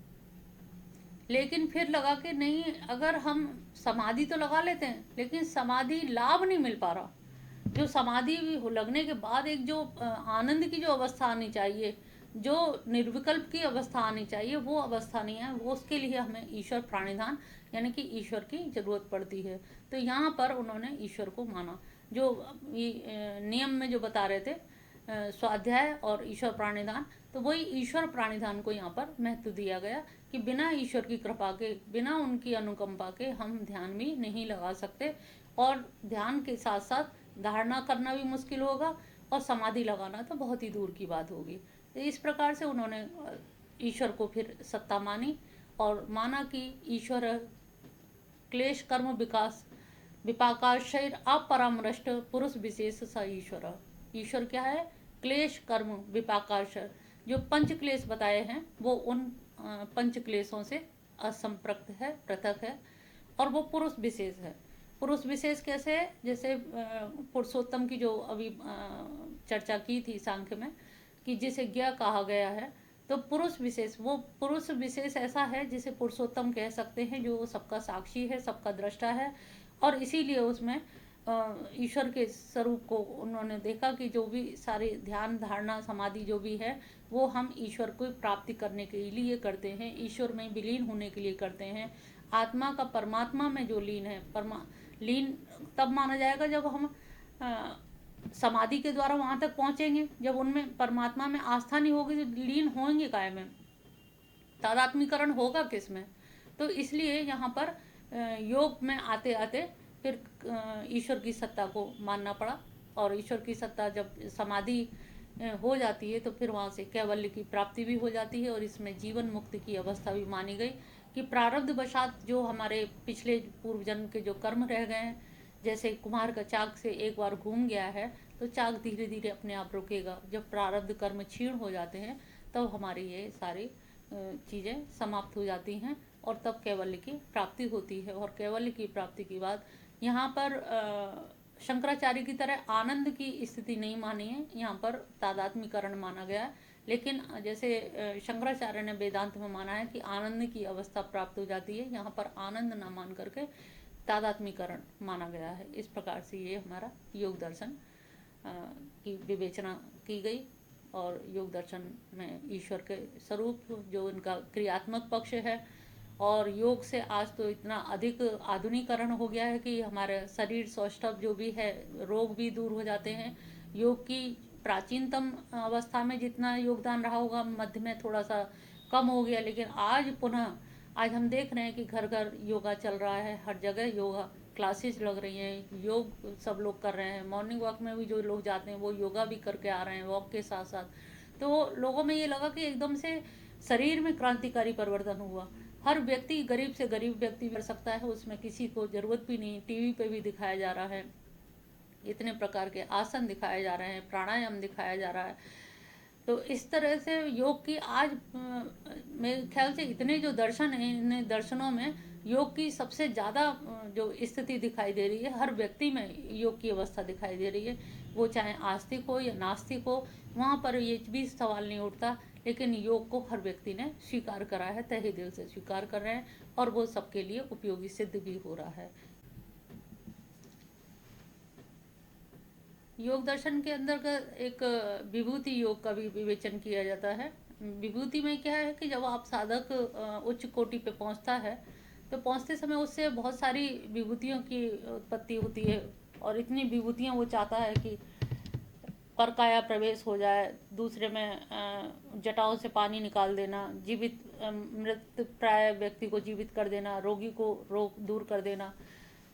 लेकिन फिर लगा कि नहीं, अगर हम समाधि तो लगा लेते हैं लेकिन समाधि लाभ नहीं मिल पा रहा। जो समाधि लगने के बाद एक जो आनंद की जो अवस्था आनी चाहिए, जो निर्विकल्प की अवस्था आनी चाहिए, वो अवस्था नहीं है। वो उसके लिए हमें ईश्वर प्राणिधान यानी कि ईश्वर की जरूरत पड़ती है। तो यहाँ पर उन्होंने ईश्वर को माना। जो नियम में जो बता रहे थे स्वाध्याय और ईश्वर प्राणिधान, तो वही ईश्वर प्राणिधान को यहाँ पर महत्व दिया गया कि बिना ईश्वर की कृपा के, बिना उनकी अनुकंपा के हम ध्यान भी नहीं लगा सकते। और ध्यान के साथ साथ धारणा करना भी मुश्किल होगा और समाधि लगाना तो बहुत ही दूर की बात होगी। तो इस प्रकार से उन्होंने ईश्वर को फिर सत्ता मानी और माना कि ईश्वर क्लेश कर्म विकास विपाकाशय अपरामृष्ट पुरुष विशेष स ईश्वर। ईश्वर क्या है, क्लेश कर्म विपाकाशय, जो पंच क्लेश बताए हैं वो उन पंच क्लेशों से असंप्रक्त है, पृथक है, और वो पुरुष विशेष है। पुरुष विशेष कैसे है, जैसे पुरुषोत्तम की जो अभी चर्चा की थी सांख्य में कि जिसे ज्ञ कहा गया है, तो पुरुष विशेष, वो पुरुष विशेष ऐसा है जिसे पुरुषोत्तम कह सकते हैं, जो सबका साक्षी है, सबका दृष्टा है। और इसीलिए उसमें ईश्वर के स्वरूप को उन्होंने देखा कि जो भी सारे ध्यान धारणा समाधि जो भी है वो हम ईश्वर को प्राप्ति करने के लिए करते हैं, ईश्वर में विलीन होने के लिए करते हैं। आत्मा का परमात्मा में जो लीन है, लीन तब माना जाएगा जब हम समाधि के द्वारा वहाँ तक पहुँचेंगे। जब उनमें परमात्मा में आस्था नहीं होगी तो लीन होंगे काय में, तादात्मीकरण होगा किस में। तो इसलिए यहाँ पर योग में आते आते फिर ईश्वर की सत्ता को मानना पड़ा। और ईश्वर की सत्ता जब समाधि हो जाती है तो फिर वहाँ से कैवल्य की प्राप्ति भी हो जाती है। और इसमें जीवन मुक्ति की अवस्था भी मानी गई कि प्रारब्ध वशात जो हमारे पिछले पूर्व जन्म के जो कर्म रह गए हैं, जैसे कुम्हार का चाक से एक बार घूम गया है तो चाक धीरे धीरे अपने आप रुकेगा। जब प्रारब्ध कर्म क्षीण हो जाते हैं तब हमारी ये सारी चीज़ें समाप्त हो जाती हैं और तब कैवल्य की प्राप्ति होती है। और कैवल्य की प्राप्ति की बात यहाँ पर शंकराचार्य की तरह आनंद की स्थिति नहीं मानी है, यहाँ पर तादात्म्यकरण माना गया है। लेकिन जैसे शंकराचार्य ने वेदांत में माना है कि आनंद की अवस्था प्राप्त हो जाती है, यहाँ पर आनंद न मान करके तादात्म्यकरण माना गया है। इस प्रकार से ये हमारा योग दर्शन की विवेचना की गई। और योग दर्शन में ईश्वर के स्वरूप जो इनका क्रियात्मक पक्ष है, और योग से आज तो इतना अधिक आधुनिकीकरण हो गया है कि हमारे शरीर सौष्ठव जो भी है, रोग भी दूर हो जाते हैं। योग की प्राचीनतम अवस्था में जितना योगदान रहा होगा, मध्य में थोड़ा सा कम हो गया, लेकिन आज पुनः आज हम देख रहे हैं कि घर घर योगा चल रहा है, हर जगह योगा क्लासेस लग रही हैं, योग सब लोग कर रहे हैं। मॉर्निंग वॉक में भी जो लोग जाते हैं वो योगा भी करके आ रहे हैं वॉक के साथ साथ। तो लोगों में ये लगा कि एकदम से शरीर में क्रांतिकारी परिवर्तन हुआ। हर व्यक्ति गरीब से गरीब व्यक्ति कर सकता है, उसमें किसी को जरूरत भी नहीं। टीवी पे भी दिखाया जा रहा है, इतने प्रकार के आसन दिखाए जा रहे हैं, प्राणायाम दिखाया जा रहा है। तो इस तरह से योग की आज मेरे ख्याल से इतने जो दर्शन हैं, इन दर्शनों में योग की सबसे ज़्यादा जो स्थिति दिखाई दे रही है, हर व्यक्ति में योग की अवस्था दिखाई दे रही है। वो चाहे आस्तिक हो या नास्तिक हो, वहाँ पर ये भी सवाल नहीं उठता। लेकिन योग को हर व्यक्ति ने स्वीकार करा है, तहे दिल से स्वीकार कर रहे हैं, और वो सबके लिए उपयोगी सिद्ध भी हो रहा है। योग दर्शन के अंदर का एक विभूति योग का भी विवेचन किया जाता है। विभूति में क्या है कि जब आप साधक उच्च कोटि पे पहुंचता है तो पहुंचते समय उससे बहुत सारी विभूतियों की उत्पत्ति होती है, और इतनी विभूतियां वो चाहता है कि परकाया प्रवेश हो जाए, दूसरे में जटाओं से पानी निकाल देना, जीवित मृत प्राय व्यक्ति को जीवित कर देना, रोगी को रोग दूर कर देना।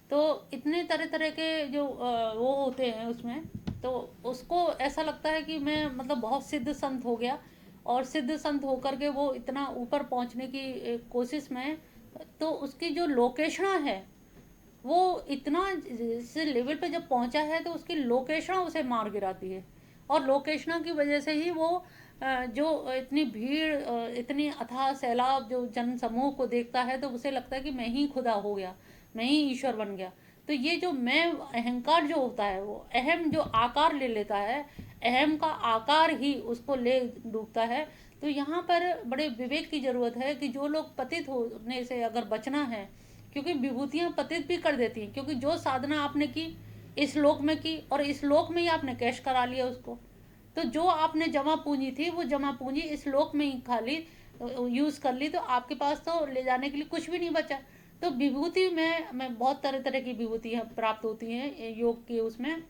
तो इतने तरह तरह के जो वो होते हैं उसमें, तो उसको ऐसा लगता है कि मैं मतलब बहुत सिद्ध संत हो गया, और सिद्ध संत होकर के वो इतना ऊपर पहुंचने की कोशिश में, तो उसकी जो लोकेशना है वो इतना इस लेवल पे जब पहुंचा है तो उसकी लोकेशना उसे मार गिराती है। और लोकेशना की वजह से ही वो जो इतनी भीड़, इतनी अथाह सैलाब जो जन समूह को देखता है तो उसे लगता है कि मैं ही खुदा हो गया, मैं ही ईश्वर बन गया। तो ये जो मैं अहंकार जो होता है, वो अहम जो आकार ले लेता है, अहम का आकार ही उसको ले डूबता है। तो यहाँ पर बड़े विवेक की जरूरत है कि जो लोग पतित होने से अगर बचना है, क्योंकि विभूतियां पतित भी कर देती हैं, क्योंकि जो साधना आपने की इस लोक में की और इस लोक में ही आपने कैश करा लिया उसको, तो जो आपने जमा पूंजी थी वो जमा पूंजी इस लोक में ही खाली यूज कर ली, तो आपके पास तो ले जाने के लिए कुछ भी नहीं बचा। तो विभूति में बहुत तरह तरह की विभूतियां प्राप्त होती हैं योग के उसमें,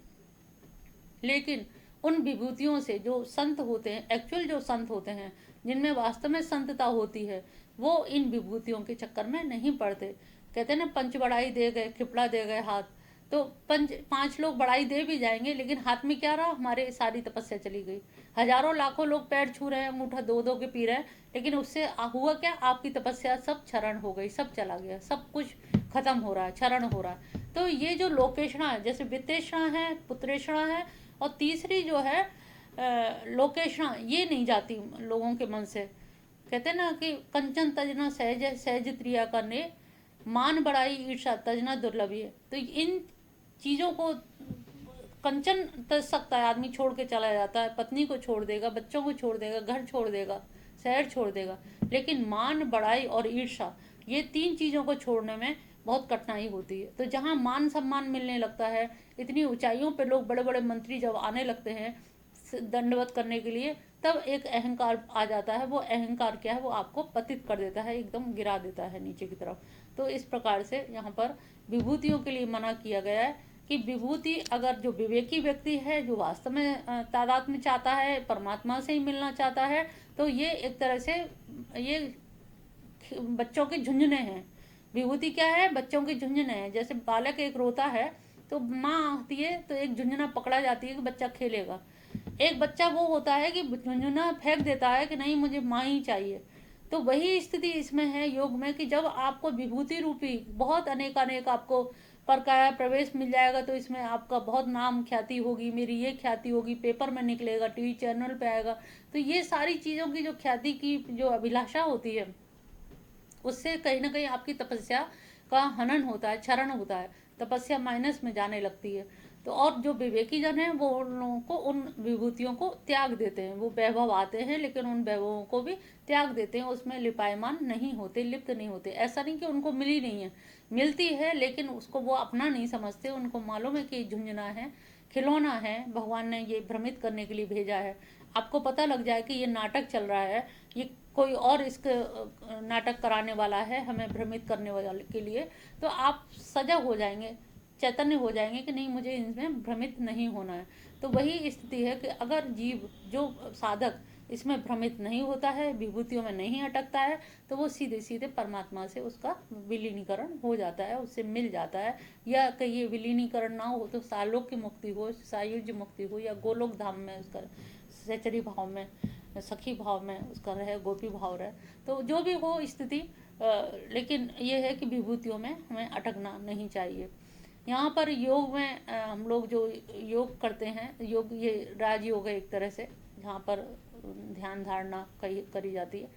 लेकिन उन विभूतियों से जो संत होते हैं, एक्चुअल जो संत होते हैं, जिनमें वास्तव में संतता होती है, वो इन विभूतियों के चक्कर में नहीं पड़ते। कहते हैं ना, पंच बढ़ाई दे गए खिपड़ा दे गए हाथ। तो पांच लोग बढ़ाई दे भी जाएंगे, लेकिन हाथ में क्या रहा, हमारे सारी तपस्या चली गई। हजारों लाखों लोग पैर छू रहे हैं, अंगूठा दो दो के पी रहे हैं, लेकिन उससे हुआ क्या, आपकी तपस्या सब क्षरण हो गई, सब चला गया, सब कुछ खत्म हो रहा है, क्षरण हो रहा है। तो ये जो लोकेशना है, जैसे वित्तेषणा है, पुत्रेषणा है, और तीसरी जो है लोकेशना, ये नहीं जाती लोगों के मन से। कहते हैं ना कि कंचन तजना सहज सहज त्रिया करने, मान बढ़ाई ईर्षा तजना दुर्लभ है। तो इन चीज़ों को कंचन तज सकता है, आदमी छोड़ के चला जाता है, पत्नी को छोड़ देगा, बच्चों को छोड़ देगा, घर छोड़ देगा, शहर छोड़ देगा, लेकिन मान बढ़ाई और ईर्षा, ये तीन चीज़ों को छोड़ने में बहुत कठिनाई होती है। तो जहाँ मान सम्मान मिलने लगता है, इतनी ऊंचाइयों पे लोग बड़े बड़े मंत्री जब आने लगते हैं दंडवत करने के लिए, तब एक अहंकार आ जाता है। वो अहंकार क्या है, वो आपको पतित कर देता है, एकदम गिरा देता है नीचे की तरफ। तो इस प्रकार से यहाँ पर विभूतियों के लिए मना किया गया है कि विभूति अगर जो विवेकी व्यक्ति है, जो वास्तव में तादात्म्य चाहता है, परमात्मा से ही मिलना चाहता है, तो ये एक तरह से ये बच्चों के झुंझुने हैं। विभूति क्या है, बच्चों के झुंझुने हैं। जैसे बालक एक रोता है तो माँ आती है तो एक झुंझुना पकड़ा जाती है कि बच्चा खेलेगा। एक बच्चा वो होता है कि झुंझुना फेंक देता है कि नहीं, मुझे माँ ही चाहिए। तो वही स्थिति इसमें है योग में, कि जब आपको विभूति रूपी बहुत अनेक आपको पर काया प्रवेश मिल जाएगा तो इसमें आपका बहुत नाम ख्याति होगी, मेरी ये ख्याति होगी, पेपर में निकलेगा, टीवी चैनल पे आएगा। तो ये सारी चीज़ों की जो ख्याति की जो अभिलाषा होती है, उससे कहीं ना कहीं आपकी तपस्या का हनन होता है, क्षरण होता है, तपस्या माइनस में जाने लगती है। तो और जो विवेकी जन हैं वो उन लोगों को, उन विभूतियों को त्याग देते हैं। वो वैभव आते हैं लेकिन उन वैभवों को भी त्याग देते हैं, उसमें लिपायमान नहीं होते, लिप्त नहीं होते। ऐसा नहीं कि उनको मिली नहीं है, मिलती है, लेकिन उसको वो अपना नहीं समझते। उनको मालूम है कि झुंझुना है, खिलौना है, भगवान ने ये भ्रमित करने के लिए भेजा है। आपको पता लग जाए कि ये नाटक चल रहा है, ये कोई और इसके नाटक कराने वाला है हमें भ्रमित करने वाले के लिए, तो आप सजग हो जाएंगे, चैतन्य हो जाएंगे कि नहीं, मुझे इनमें भ्रमित नहीं होना है। तो वही स्थिति है कि अगर जीव, जो साधक इसमें भ्रमित नहीं होता है, विभूतियों में नहीं अटकता है, तो वो सीधे सीधे परमात्मा से उसका विलीनीकरण हो जाता है, उससे मिल जाता है। या कहिए विलीनीकरण ना हो तो सालोक की मुक्ति हो, सायुज्य मुक्ति हो, या गोलोक धाम में उसका सहचरी भाव में, सखी भाव में उसका रहे, गोपी भाव रहे, तो जो भी हो स्थिति, लेकिन ये है कि विभूतियों में हमें अटकना नहीं चाहिए। यहाँ पर योग में हम लोग जो योग करते हैं, योग ये राजयोग है एक तरह से, जहाँ पर ध्यान धारणा करी जाती है।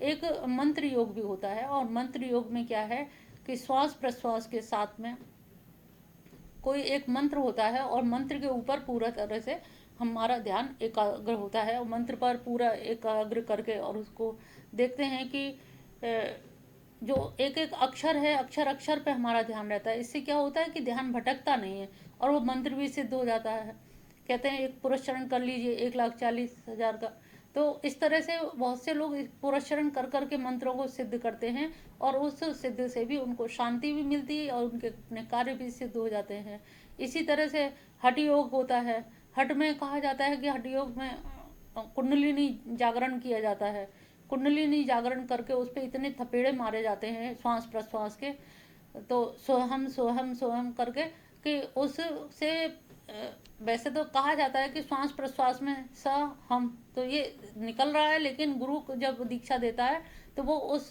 एक मंत्र योग भी होता है, और मंत्र योग में क्या है कि श्वास प्रश्वास के साथ में कोई एक मंत्र होता है, और मंत्र के ऊपर पूरा तरह से हमारा ध्यान एकाग्र होता है, और मंत्र पर पूरा एकाग्र करके और उसको देखते हैं कि जो एक एक अक्षर है, अक्षर अक्षर पे हमारा ध्यान रहता है। इससे क्या होता है कि ध्यान भटकता नहीं है, और वो मंत्र भी सिद्ध हो जाता है। कहते हैं एक पुरस्चरण कर लीजिए 1,40,000 का। तो इस तरह से बहुत से लोग पुरस्चरण कर करके मंत्रों को सिद्ध करते हैं, और उस सिद्ध से भी उनको शांति भी मिलती है, और उनके अपने कार्य भी सिद्ध हो जाते हैं। इसी तरह से हठ योग होता है। हठ में कहा जाता है कि हठ योग में कुंडलिनी जागरण किया जाता है। कुंडलिनी जागरण करके उस पर इतने थपेड़े मारे जाते हैं श्वास प्रश्वास के, तो सोहम सोहम सोहम करके, कि उससे वैसे तो कहा जाता है कि श्वास प्रश्वास में स हम तो ये निकल रहा है, लेकिन गुरु जब दीक्षा देता है तो वो उस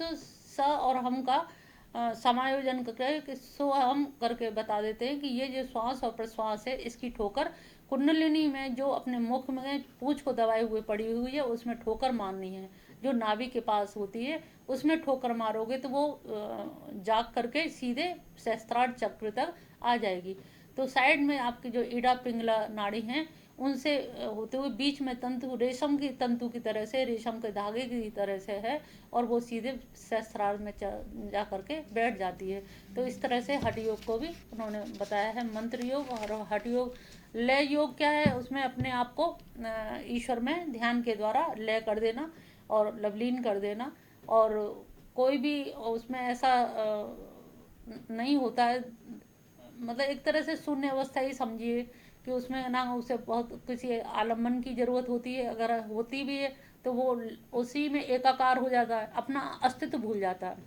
स और हम का समायोजन करके सो हम करके बता देते हैं कि ये जो श्वास और प्रश्वास है, इसकी ठोकर कुंडलिनी में, जो अपने मुख में पूंछ को दबाए हुए पड़ी हुई है, उसमें ठोकर मारनी है। जो नाभि के पास होती है उसमें ठोकर मारोगे तो वो जाग करके सीधे सहस्त्रार चक्र तक आ जाएगी। तो साइड में आपकी जो ईड़ा पिंगला नाड़ी हैं, उनसे होते हुए बीच में तंतु रेशम की तंतु की तरह से, रेशम के धागे की तरह से है, और वो सीधे सहस्त्रार में जा करके बैठ जाती है। तो इस तरह से हठ योग को भी उन्होंने बताया है, मंत्र योग। और हठ योग, लय योग क्या है, उसमें अपने आप को ईश्वर में ध्यान के द्वारा लय कर देना और लवलीन कर देना। और कोई भी उसमें ऐसा नहीं होता है, मतलब एक तरह से शून्य अवस्था ही समझिए, कि उसमें ना उसे बहुत किसी आलम्बन की जरूरत होती है, अगर होती भी है तो वो उसी में एकाकार हो जाता है, अपना अस्तित्व भूल जाता है।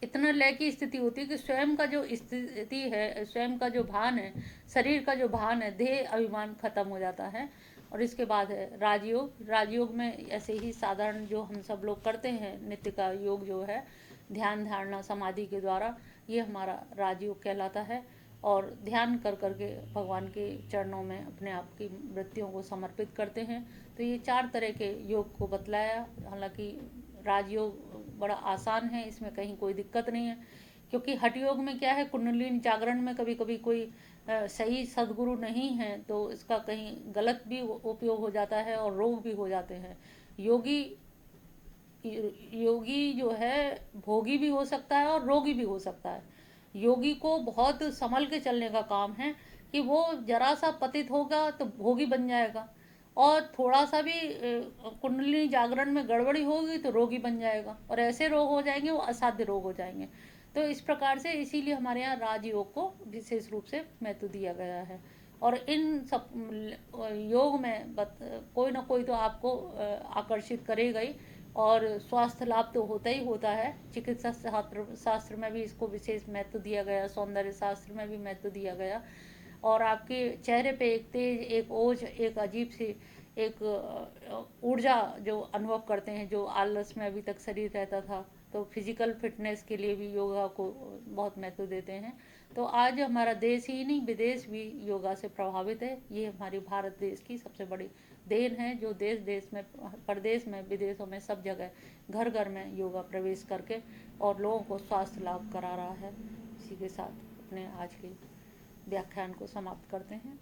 इतना लय की स्थिति होती है कि स्वयं का जो स्थिति है, स्वयं का जो भान है, शरीर का जो भान है, देह अभिमान खत्म हो जाता है। और इसके बाद है राजयोग। राजयोग में ऐसे ही साधारण जो हम सब लोग करते हैं नित्य का योग जो है, ध्यान धारणा समाधि के द्वारा, ये हमारा राजयोग कहलाता है। और ध्यान कर करके भगवान के चरणों में अपने आप की वृत्तियों को समर्पित करते हैं। तो ये 4 तरह के योग को बतलाया। हालांकि राजयोग बड़ा आसान है, इसमें कहीं कोई दिक्कत नहीं है, क्योंकि हठ योग में क्या है, कुंडलिनी जागरण में कभी कभी कोई सही सदगुरु नहीं है, तो इसका कहीं गलत भी उपयोग हो जाता है और रोग भी हो जाते हैं। योगी योगी जो है भोगी भी हो सकता है और रोगी भी हो सकता है। योगी को बहुत संभल के चलने का काम है, कि वो जरा सा पतित होगा तो भोगी बन जाएगा, और थोड़ा सा भी कुंडलिनी जागरण में गड़बड़ी होगी तो रोगी बन जाएगा, और ऐसे रोग हो जाएंगे वो असाध्य रोग हो जाएंगे। तो इस प्रकार से इसीलिए हमारे यहाँ राजयोग को विशेष रूप से महत्व दिया गया है। और इन सब योग में कोई ना कोई तो आपको आकर्षित करेगा ही, और स्वास्थ्य लाभ तो होता ही होता है। चिकित्सा शास्त्र में भी इसको विशेष महत्व दिया गया, सौंदर्य शास्त्र में भी महत्व दिया गया। और आपके चेहरे पे एक तेज, एक ओज, एक अजीब सी एक ऊर्जा जो अनुभव करते हैं, जो आलस में अभी तक शरीर रहता था, तो फिजिकल फिटनेस के लिए भी योगा को बहुत महत्व देते हैं। तो आज हमारा देश ही नहीं, विदेश भी योगा से प्रभावित है। ये हमारी भारत देश की सबसे बड़ी देन है, जो देश देश में, प्रदेश में, विदेशों में, सब जगह घर घर में योगा प्रवेश करके और लोगों को स्वास्थ्य लाभ करा रहा है। इसी के साथ अपने आज के व्याख्यान को समाप्त करते हैं।